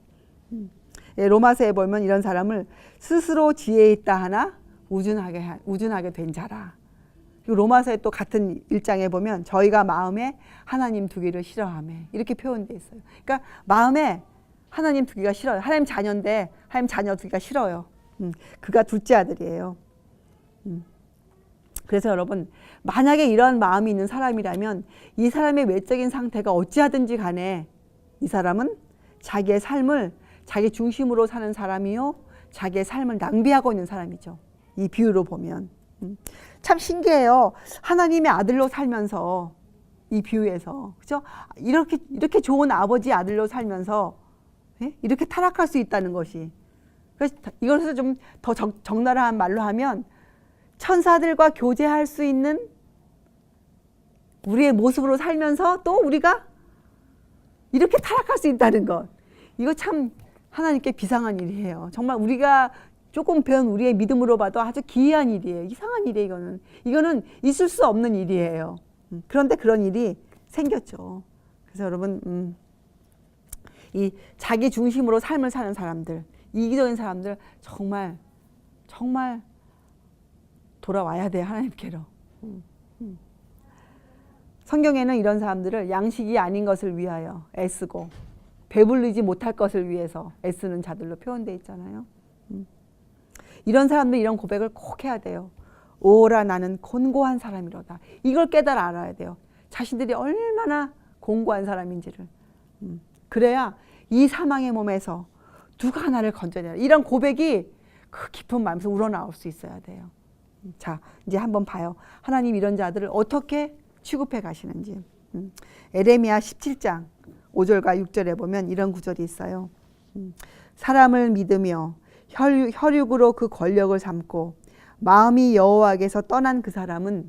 예, 로마서에 보면 이런 사람을 스스로 지혜 있다 하나 우준하게 된 자라. 그리고 로마서에 또 같은 1장에 보면 저희가 마음에 하나님 두기를 싫어하며 이렇게 표현되어 있어요. 그러니까 마음에 하나님 두기가 싫어요. 하나님 자녀인데 하나님 자녀 두기가 싫어요. 그가 둘째 아들이에요. 그래서 여러분, 만약에 이러한 마음이 있는 사람이라면 이 사람의 외적인 상태가 어찌하든지 간에 이 사람은 자기의 삶을 자기 중심으로 사는 사람이요, 자기의 삶을 낭비하고 있는 사람이죠. 이 비유로 보면 참 신기해요. 하나님의 아들로 살면서 이 비유에서, 그죠? 이렇게 좋은 아버지 아들로 살면서 이렇게 타락할 수 있다는 것이. 그래서 이것을 좀 더 적나라한 말로 하면 천사들과 교제할 수 있는 우리의 모습으로 살면서 또 우리가 이렇게 타락할 수 있다는 것. 이거 참 하나님께 비상한 일이에요. 정말 우리가 조금 배운 우리의 믿음으로 봐도 아주 기이한 일이에요. 이상한 일이에요. 이거는 있을 수 없는 일이에요. 그런데 그런 일이 생겼죠. 그래서 여러분, 이 자기 중심으로 삶을 사는 사람들, 이기적인 사람들 정말 돌아와야 돼요. 하나님께로. 성경에는 이런 사람들을 양식이 아닌 것을 위하여 애쓰고 배불리지 못할 것을 위해서 애쓰는 자들로 표현되어 있잖아요. 이런 사람들 이런 고백을 꼭 해야 돼요. 오라 나는 곤고한 사람이로다. 이걸 깨달아 알아야 돼요. 자신들이 얼마나 곤고한 사람인지를. 그래야 이 사망의 몸에서 누가 나를 건져내라. 이런 고백이 그 깊은 마음에서 우러나올 수 있어야 돼요. 자, 이제 한번 봐요. 하나님 이런 자들을 어떻게 취급해 가시는지. 에레미야 17장 5절과 6절에 보면 이런 구절이 있어요. 사람을 믿으며 혈육으로 그 권력을 삼고 마음이 여호와께서 떠난 그 사람은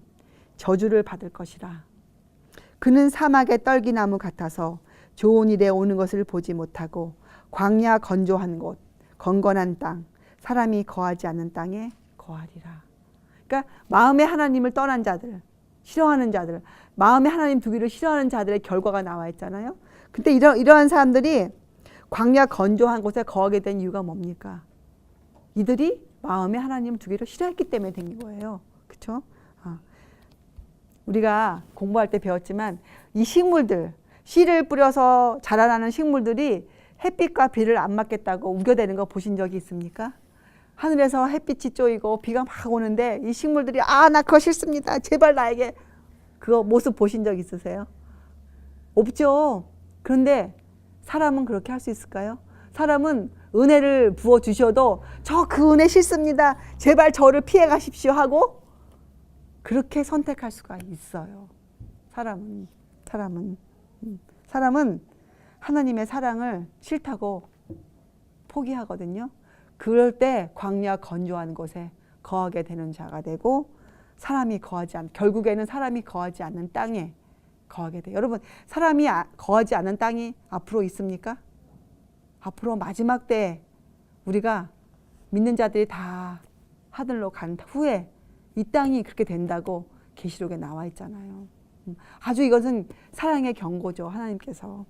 저주를 받을 것이라. 그는 사막의 떨기나무 같아서 좋은 일에 오는 것을 보지 못하고 광야 건조한 곳, 건건한 땅, 사람이 거하지 않는 땅에 거하리라. 그러니까 마음에 하나님을 떠난 자들, 싫어하는 자들, 마음에 하나님 두기를 싫어하는 자들의 결과가 나와 있잖아요. 근데 이러한 사람들이 광야 건조한 곳에 거하게 된 이유가 뭡니까? 이들이 마음에 하나님 두기를 싫어했기 때문에 된 거예요. 그렇죠? 우리가 공부할 때 배웠지만 이 식물들, 씨를 뿌려서 자라나는 식물들이 햇빛과 비를 안 맞겠다고 우겨대는 거 보신 적이 있습니까? 하늘에서 햇빛이 쪼이고 비가 막 오는데 이 식물들이 나 그거 싫습니다. 제발 나에게 그거 모습 보신 적 있으세요? 없죠. 그런데 사람은 그렇게 할 수 있을까요? 사람은 은혜를 부어 주셔도 저 그 은혜 싫습니다. 제발 저를 피해 가십시오 하고 그렇게 선택할 수가 있어요. 사람은 하나님의 사랑을 싫다고 포기하거든요. 그럴 때 광야 건조한 곳에 거하게 되는 자가 되고 결국에는 사람이 거하지 않는 땅에 거하게 돼요. 여러분, 사람이 거하지 않는 땅이 앞으로 있습니까? 앞으로 마지막 때 우리가 믿는 자들이 다 하늘로 간 후에 이 땅이 그렇게 된다고 계시록에 나와 있잖아요. 아주 이것은 사랑의 경고죠. 하나님께서.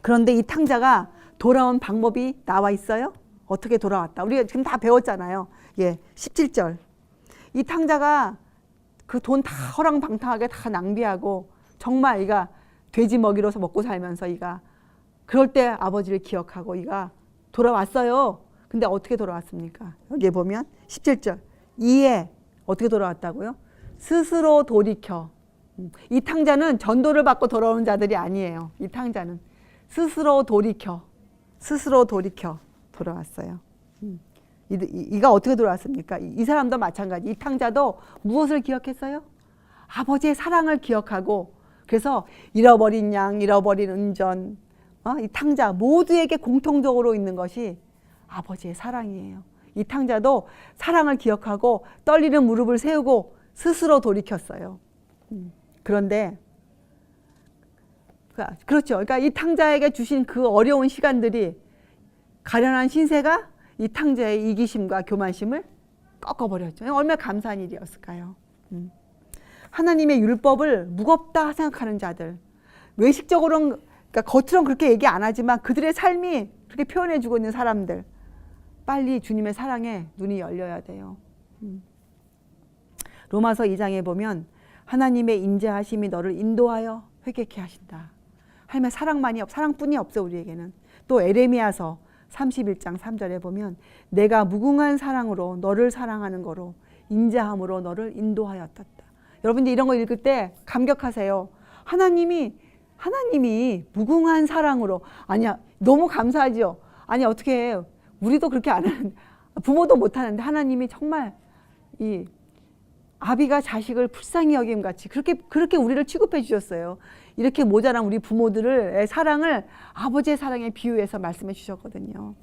그런데 이 탕자가 돌아온 방법이 나와 있어요? 어떻게 돌아왔다? 우리가 지금 다 배웠잖아요. 17절. 이 탕자가 그 돈 다 허랑방탕하게 다 낭비하고 정말 이가 돼지 먹이로서 먹고 살면서 이가 그럴 때 아버지를 기억하고 이가 돌아왔어요. 근데 어떻게 돌아왔습니까? 여기에 보면 17절. 이에 어떻게 돌아왔다고요? 스스로 돌이켜. 이 탕자는 전도를 받고 돌아오는 자들이 아니에요. 이 탕자는 스스로 돌이켜 돌아왔어요. 이가 어떻게 돌아왔습니까? 이 사람도 마찬가지. 이 탕자도 무엇을 기억했어요? 아버지의 사랑을 기억하고 그래서 잃어버린 양, 잃어버린 은전, 이 탕자 모두에게 공통적으로 있는 것이 아버지의 사랑이에요. 이 탕자도 사랑을 기억하고 떨리는 무릎을 세우고 스스로 돌이켰어요. 그런데 그렇죠. 그러니까 이 탕자에게 주신 그 어려운 시간들이 가련한 신세가 이 탕자의 이기심과 교만심을 꺾어버렸죠. 얼마나 감사한 일이었을까요? 하나님의 율법을 무겁다 생각하는 자들, 외식적으로는 그러니까 겉으로는 그렇게 얘기 안 하지만 그들의 삶이 그렇게 표현해주고 있는 사람들, 빨리 주님의 사랑에 눈이 열려야 돼요. 로마서 2장에 보면 하나님의 인자하심이 너를 인도하여 회개케 하신다. 하나님의 사랑뿐이 없어 우리에게는. 또 에레미야서 31장 3절에 보면 내가 무궁한 사랑으로 너를 사랑하는 거로 인자함으로 너를 인도하였다. 여러분들 이런 거 읽을 때 감격하세요. 하나님이 무궁한 사랑으로. 아니야, 너무 감사하죠. 아니 어떻게 해요? 우리도 그렇게 안 하는, 부모도 못 하는데 하나님이 정말 이 아비가 자식을 불쌍히 여김같이 그렇게 우리를 취급해 주셨어요. 이렇게 모자란 우리 부모들의 사랑을 아버지의 사랑에 비유해서 말씀해 주셨거든요.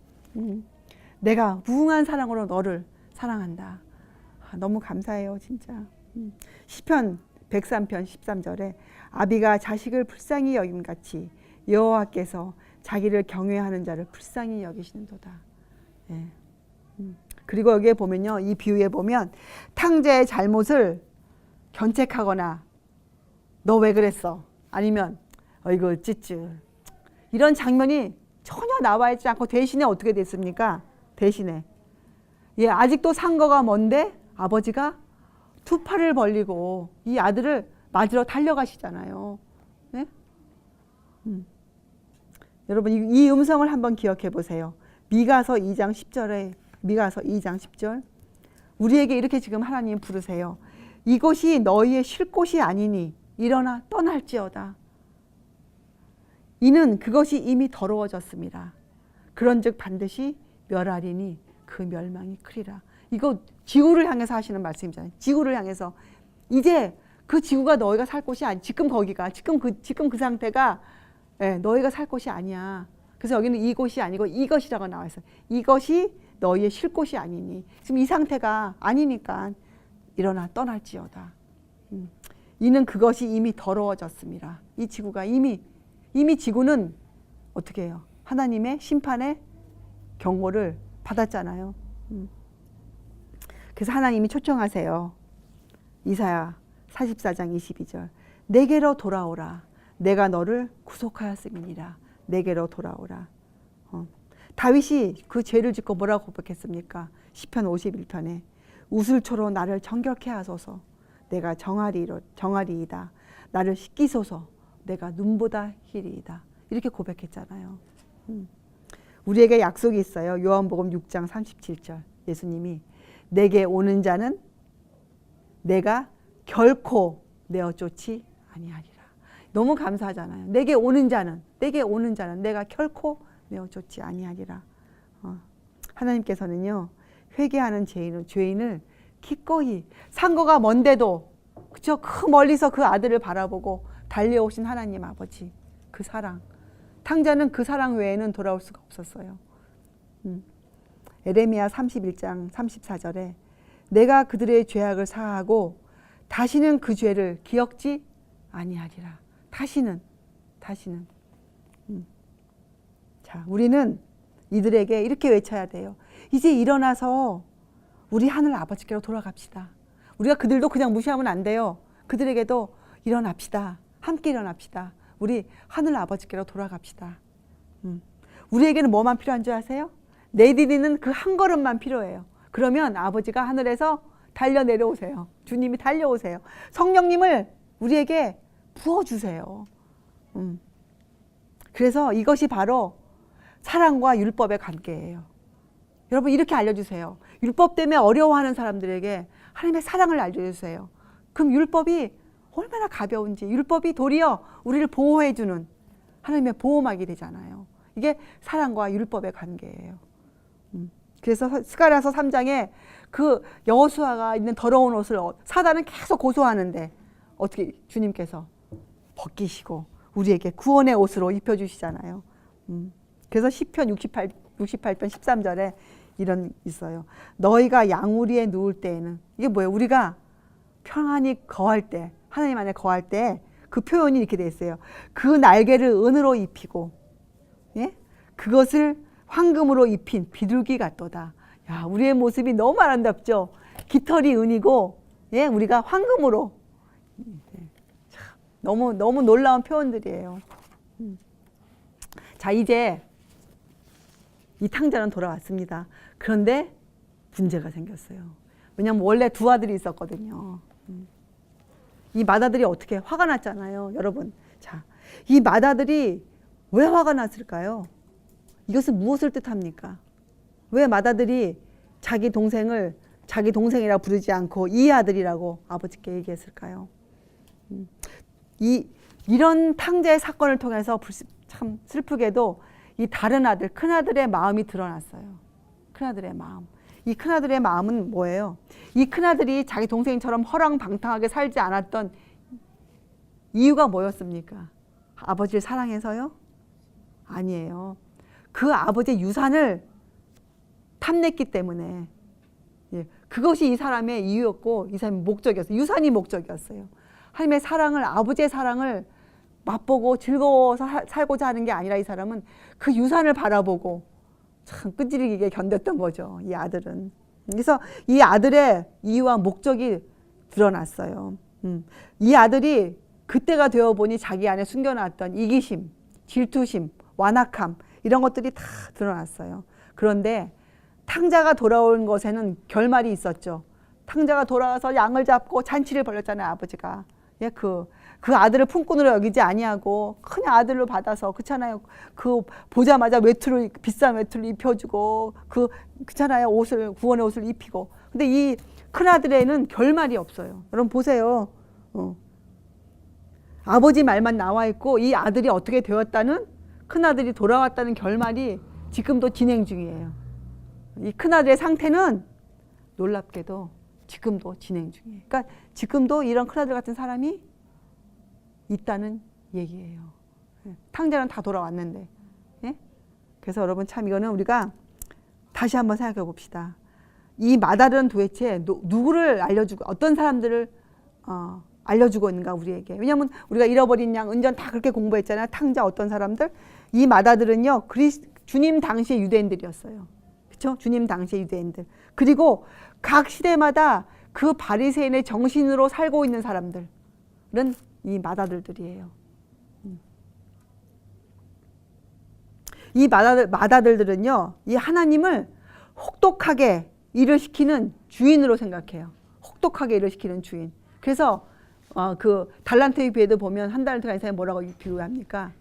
내가 무궁한 사랑으로 너를 사랑한다. 너무 감사해요, 진짜. 시편 103편 13절에 아비가 자식을 불쌍히 여김같이 여호와께서 자기를 경외하는 자를 불쌍히 여기시는도다. 예. 그리고 여기에 보면요, 이 비유에 보면 탕자의 잘못을 견책하거나 너 왜 그랬어? 아니면 어이구 찌찌 이런 장면이 전혀 나와 있지 않고 대신에 어떻게 됐습니까? 대신에 아직도 상거가 먼데 아버지가 두 팔을 벌리고 이 아들을 맞으러 달려가시잖아요. 네? 여러분 이 음성을 한번 기억해 보세요. 미가서 2장 10절에 미가서 2장 10절 우리에게 이렇게 지금 하나님 부르세요. 이곳이 너희의 쉴 곳이 아니니 일어나 떠날지어다. 이는 그것이 이미 더러워졌습니다. 그런즉 반드시 멸하리니 그 멸망이 크리라. 이거 지구를 향해서 하시는 말씀이잖아요. 지구를 향해서 이제 그 지구가 너희가 살 곳이 아니. 지금 거기가 지금 그 상태가 너희가 살 곳이 아니야. 그래서 여기는 이곳이 아니고 이것이라고 나와 있어요. 이것이 너희의 쉴 곳이 아니니. 지금 이 상태가 아니니까 일어나 떠날지어다. 이는 그것이 이미 더러워졌습니다. 이 지구가 이미 지구는 어떻게 해요? 하나님의 심판의 경고를 받았잖아요. 그래서 하나님이 초청하세요. 이사야 44장 22절. 내게로 돌아오라. 내가 너를 구속하였음이니라. 내게로 돌아오라. 다윗이 그 죄를 짓고 뭐라고 고백했습니까? 시편 51편에 우슬초로 나를 정결케 하소서. 내가 정하리이다. 나를 씻기소서. 내가 눈보다 희리이다. 이렇게 고백했잖아요. 우리에게 약속이 있어요. 요한복음 6장 37절. 예수님이 내게 오는 자는 내가 결코 내어 쫓지 아니하리라. 너무 감사하잖아요. 내게 오는 자는 내가 결코 내어 쫓지 아니하리라. 하나님께서는요, 회개하는 죄인을 기꺼이, 상거가 먼데도 그쵸, 그 멀리서 그 아들을 바라보고 달려오신 하나님 아버지, 그 사랑, 탕자는 그 사랑 외에는 돌아올 수가 없었어요. 에레미야 31장 34절에 내가 그들의 죄악을 사하고 다시는 그 죄를 기억지 아니하리라. 다시는. 자, 우리는 이들에게 이렇게 외쳐야 돼요. 이제 일어나서 우리 하늘 아버지께로 돌아갑시다. 우리가 그들도 그냥 무시하면 안 돼요. 그들에게도 일어납시다. 함께 일어납시다. 우리 하늘 아버지께로 돌아갑시다. 우리에게는 뭐만 필요한 줄 아세요? 내디디는 그 한 걸음만 필요해요. 그러면 아버지가 하늘에서 달려 내려오세요. 주님이 달려오세요. 성령님을 우리에게 부어주세요. 그래서 이것이 바로 사랑과 율법의 관계예요. 여러분 이렇게 알려주세요. 율법 때문에 어려워하는 사람들에게 하나님의 사랑을 알려주세요. 그럼 율법이 얼마나 가벼운지, 율법이 도리어 우리를 보호해주는 하나님의 보호막이 되잖아요. 이게 사랑과 율법의 관계예요. 그래서 스가랴서 3장에 그 여호수아가 있는 더러운 옷을 사단은 계속 고소하는데 어떻게 주님께서 벗기시고 우리에게 구원의 옷으로 입혀주시잖아요. 그래서 시편 68편 13절에 이런 있어요. 너희가 양우리에 누울 때에는, 이게 뭐예요? 우리가 평안히 거할 때, 하나님 안에 거할 때 그 표현이 이렇게 돼 있어요. 그 날개를 은으로 입히고, 예? 그것을 황금으로 입힌 비둘기 같도다. 야, 우리의 모습이 너무 아름답죠. 깃털이 은이고, 예, 우리가 황금으로. 너무 놀라운 표현들이에요. 자, 이제 이 탕자는 돌아왔습니다. 그런데 문제가 생겼어요. 왜냐하면 원래 두 아들이 있었거든요. 이 맏아들이 어떻게 화가 났잖아요, 여러분. 자, 이 맏아들이 왜 화가 났을까요? 이것은 무엇을 뜻합니까? 왜 맏아들이 자기 동생을 자기 동생이라고 부르지 않고 이 아들이라고 아버지께 얘기했을까요? 이런 탕자의 사건을 통해서 참 슬프게도 이 다른 아들, 큰아들의 마음이 드러났어요. 큰아들의 마음. 이 큰아들의 마음은 뭐예요? 이 큰아들이 자기 동생처럼 허랑방탕하게 살지 않았던 이유가 뭐였습니까? 아버지를 사랑해서요? 아니에요. 그 아버지의 유산을 탐냈기 때문에, 예, 그것이 이 사람의 이유였고 이 사람의 목적이었어요. 유산이 목적이었어요. 하나님의 사랑을, 아버지의 사랑을 맛보고 즐거워서 살고자 하는 게 아니라 이 사람은 그 유산을 바라보고 참 끈질기게 견뎠던 거죠, 이 아들은. 그래서 이 아들의 이유와 목적이 드러났어요. 이 아들이 그때가 되어보니 자기 안에 숨겨놨던 이기심, 질투심, 완악함 이런 것들이 다 드러났어요. 그런데 탕자가 돌아온 것에는 결말이 있었죠. 탕자가 돌아와서 양을 잡고 잔치를 벌였잖아요, 아버지가. 예, 그 아들을 품꾼으로 여기지 아니하고 그냥 아들로 받아서, 그렇잖아요. 그 보자마자 비싼 외투를 입혀주고 그렇잖아요. 구원의 옷을 입히고. 근데 이 큰 아들에는 결말이 없어요. 여러분 보세요. 아버지 말만 나와 있고 이 아들이 어떻게 되었다는, 큰 아들이 돌아왔다는 결말이 지금도 진행 중이에요. 이 큰아들의 상태는 놀랍게도 지금도 진행 중이에요. 그러니까 지금도 이런 큰아들 같은 사람이 있다는 얘기예요. 탕자는 다 돌아왔는데. 예? 그래서 여러분 참 이거는 우리가 다시 한번 생각해 봅시다. 이 마달은 도대체 누구를 알려주고 어떤 사람들을 알려주고 있는가 우리에게. 왜냐하면 우리가 잃어버린 양, 은전 다 그렇게 공부했잖아요. 탕자 어떤 사람들. 이 마다들은요. 주님 당시의 유대인들이었어요. 그렇죠? 주님 당시의 유대인들. 그리고 각 시대마다 그 바리새인의 정신으로 살고 있는 사람들은 이 마다들들이에요. 이 마다들들은요. 이 하나님을 혹독하게 일을 시키는 주인으로 생각해요. 혹독하게 일을 시키는 주인. 그래서 그 달란트의 비유도 보면 한 달란트 가진 사람이 뭐라고 비유합니까?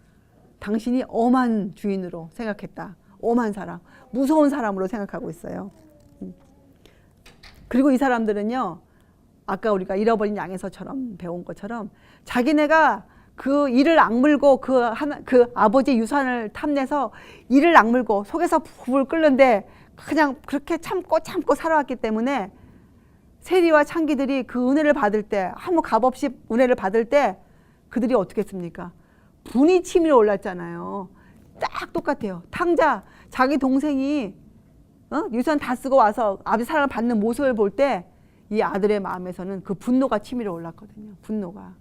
당신이 엄한 주인으로 생각했다. 엄한 사람, 무서운 사람으로 생각하고 있어요. 그리고 이 사람들은요, 아까 우리가 잃어버린 양에서처럼 배운 것처럼 자기네가 그 이를 악물고 그 아버지 유산을 탐내서 이를 악물고 속에서 부풀 끓는데 그냥 그렇게 참고 살아왔기 때문에 세리와 창기들이 그 은혜를 받을 때 아무 값 없이 은혜를 받을 때 그들이 어떻게 했습니까? 분이 치밀어 올랐잖아요. 딱 똑같아요. 탕자 자기 동생이 유산 다 쓰고 와서 아버지 사랑을 받는 모습을 볼 때 이 아들의 마음에서는 그 분노가 치밀어 올랐거든요. 분노가.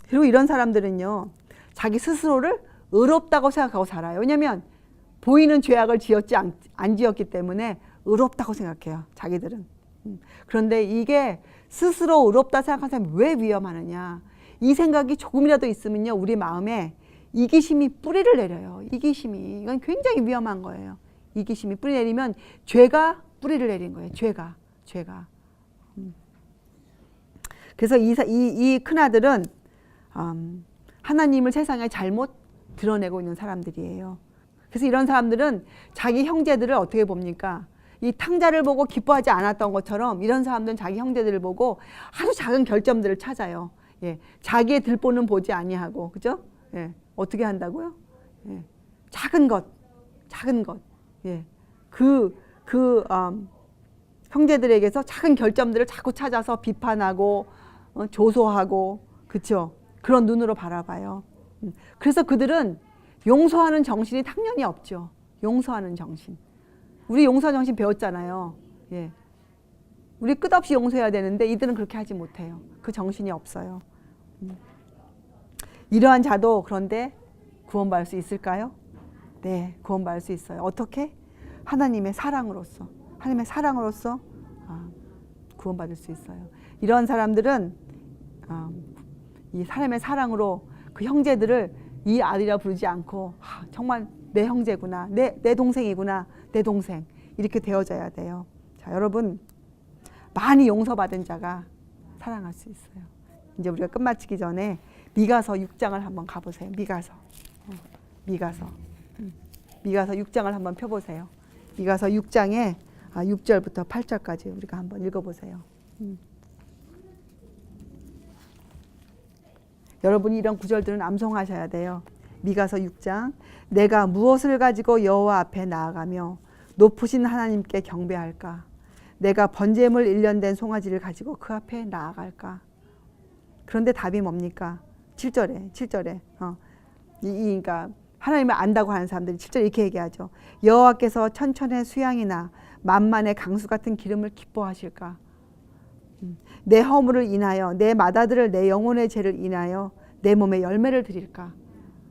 그리고 이런 사람들은요. 자기 스스로를 의롭다고 생각하고 살아요. 왜냐하면 보이는 죄악을 안 지었기 때문에 의롭다고 생각해요. 자기들은. 그런데 이게 스스로 의롭다 생각하는 사람이 왜 위험하느냐. 이 생각이 조금이라도 있으면요. 우리 마음에 이기심이 뿌리를 내려요. 이기심이. 이건 굉장히 위험한 거예요. 이기심이 뿌리 내리면 죄가 뿌리를 내린 거예요. 죄가. 그래서 이 큰아들은 하나님을 세상에 잘못 드러내고 있는 사람들이에요. 그래서 이런 사람들은 자기 형제들을 어떻게 봅니까? 이 탕자를 보고 기뻐하지 않았던 것처럼 이런 사람들은 자기 형제들을 보고 아주 작은 결점들을 찾아요. 예, 자기의 들보는 보지 아니하고, 그죠? 예, 어떻게 한다고요? 예, 작은 것. 예, 형제들에게서 작은 결점들을 자꾸 찾아서 비판하고 조소하고, 그렇죠? 그런 눈으로 바라봐요. 그래서 그들은 용서하는 정신이 당연히 없죠. 용서하는 정신. 우리 용서 정신 배웠잖아요. 예. 우리 끝없이 용서해야 되는데 이들은 그렇게 하지 못해요. 그 정신이 없어요. 이러한 자도 그런데 구원받을 수 있을까요? 네, 구원받을 수 있어요. 어떻게? 하나님의 사랑으로서. 하나님의 사랑으로서 구원받을 수 있어요. 이런 사람들은 이 하나님의 사랑으로 그 형제들을 이 아들이라 부르지 않고 정말 내 형제구나, 내 동생이구나, 내 동생 이렇게 되어져야 돼요. 자, 여러분 많이 용서받은 자가 사랑할 수 있어요. 이제 우리가 끝마치기 전에 미가서 6장을 한번 가보세요. 미가서 6장을 한번 펴보세요. 미가서 6장에 6절부터 8절까지 우리가 한번 읽어보세요. 여러분이 이런 구절들은 암송하셔야 돼요. 미가서 6장. 내가 무엇을 가지고 여호와 앞에 나아가며 높으신 하나님께 경배할까? 내가 번제물 1년 된 송아지를 가지고 그 앞에 나아갈까? 그런데 답이 뭡니까? 7절에 그러니까 하나님을 안다고 하는 사람들이 7절에 이렇게 얘기하죠. 여호와께서 천천의 수양이나 만만의 강수 같은 기름을 기뻐하실까? 내 허물을 인하여 내 마다들을 내 영혼의 죄를 인하여 내 몸에 열매를 드릴까?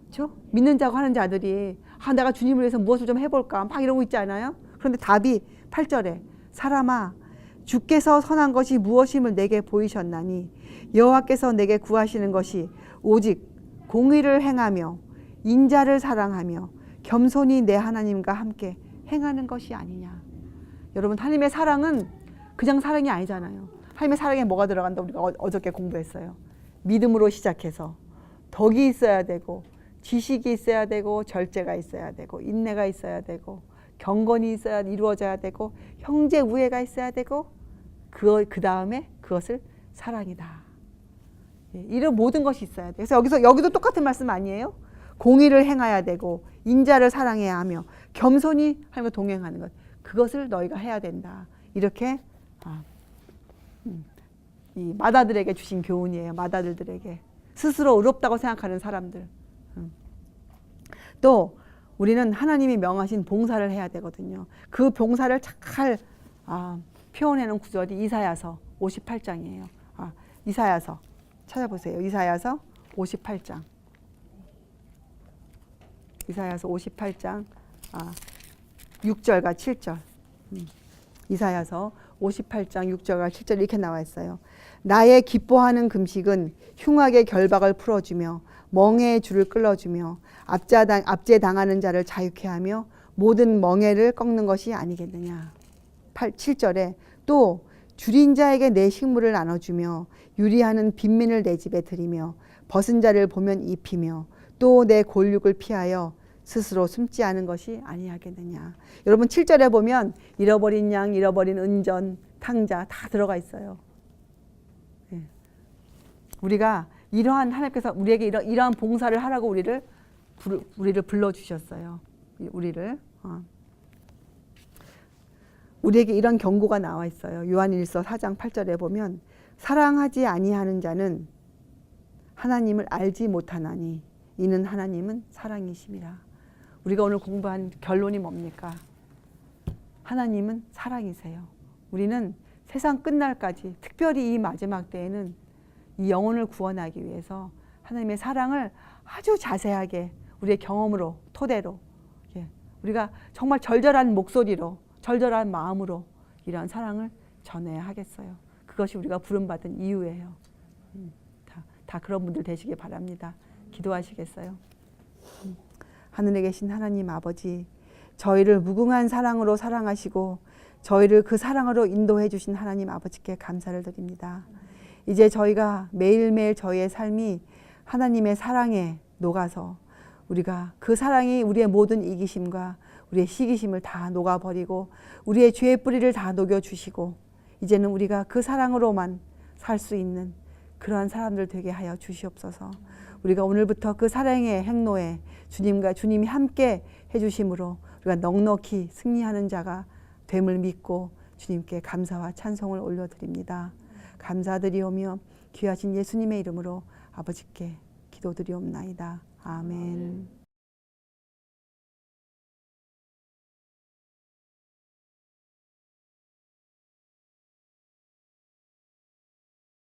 그렇죠? 믿는 자고 하는 자들이 내가 주님을 위해서 무엇을 좀 해볼까? 막 이러고 있지 않아요? 그런데 답이 8절에 사람아 주께서 선한 것이 무엇임을 내게 보이셨나니 여호와께서 내게 구하시는 것이 오직 공의를 행하며 인자를 사랑하며 겸손히 내 하나님과 함께 행하는 것이 아니냐. 여러분 하나님의 사랑은 그냥 사랑이 아니잖아요. 하나님의 사랑에 뭐가 들어간다 우리가 어저께 공부했어요. 믿음으로 시작해서 덕이 있어야 되고 지식이 있어야 되고 절제가 있어야 되고 인내가 있어야 되고 경건이 이루어져야 되고 형제 우애가 있어야 되고 그 다음에 그것을 사랑이다. 이런 모든 것이 있어야 돼. 그래서 여기도 똑같은 말씀 아니에요? 공의를 행해야 되고 인자를 사랑해야 하며 겸손히 하나님과 동행하는 것, 그것을 너희가 해야 된다. 이렇게 이 맏아들에게 주신 교훈이에요. 맏아들들에게. 스스로 의롭다고 생각하는 사람들. 또 우리는 하나님이 명하신 봉사를 해야 되거든요. 그 봉사를 잘 표현해놓은 구절이 이사야서 58장이에요. 이사야서 찾아보세요. 이사야서 58장. 이사야서 58장 6절과 7절. 이사야서 58장 6절과 7절 이렇게 나와 있어요. 나의 기뻐하는 금식은 흉악의 결박을 풀어주며 멍에의 줄을 끌어주며 압제당하는 자를 자유케 하며 모든 멍에를 꺾는 것이 아니겠느냐. 7절에 또 줄인 자에게 내 식물을 나눠주며 유리하는 빈민을 내 집에 들이며 벗은 자를 보면 입히며 또 내 골육을 피하여 스스로 숨지 않은 것이 아니하겠느냐. 여러분 7절에 보면 잃어버린 양, 잃어버린 은전, 탕자 다 들어가 있어요. 네. 우리가 이러한 하나님께서 우리에게 이러한 봉사를 하라고 우리를 불러주셨어요. 우리에게 이런 경고가 나와 있어요. 요한일서 4장 8절에 보면 사랑하지 아니하는 자는 하나님을 알지 못하나니 이는 하나님은 사랑이심이라. 우리가 오늘 공부한 결론이 뭡니까? 하나님은 사랑이세요. 우리는 세상 끝날까지, 특별히 이 마지막 때에는 이 영혼을 구원하기 위해서 하나님의 사랑을 아주 자세하게 우리의 경험으로, 토대로 우리가 정말 절절한 목소리로, 절절한 마음으로 이러한 사랑을 전해야 하겠어요. 그것이 우리가 부름받은 이유예요. 다 그런 분들 되시길 바랍니다. 기도하시겠어요? 하늘에 계신 하나님 아버지, 저희를 무궁한 사랑으로 사랑하시고 저희를 그 사랑으로 인도해 주신 하나님 아버지께 감사를 드립니다. 이제 저희가 매일매일 저희의 삶이 하나님의 사랑에 녹아서 우리가 그 사랑이 우리의 모든 이기심과 우리의 시기심을 다 녹아버리고 우리의 죄의 뿌리를 다 녹여주시고 이제는 우리가 그 사랑으로만 살 수 있는 그러한 사람들 되게 하여 주시옵소서. 우리가 오늘부터 그 사랑의 행로에 주님과 주님이 함께 해주심으로 우리가 넉넉히 승리하는 자가 됨을 믿고 주님께 감사와 찬송을 올려드립니다. 감사드리오며 귀하신 예수님의 이름으로 아버지께 기도드리옵나이다. 아멘.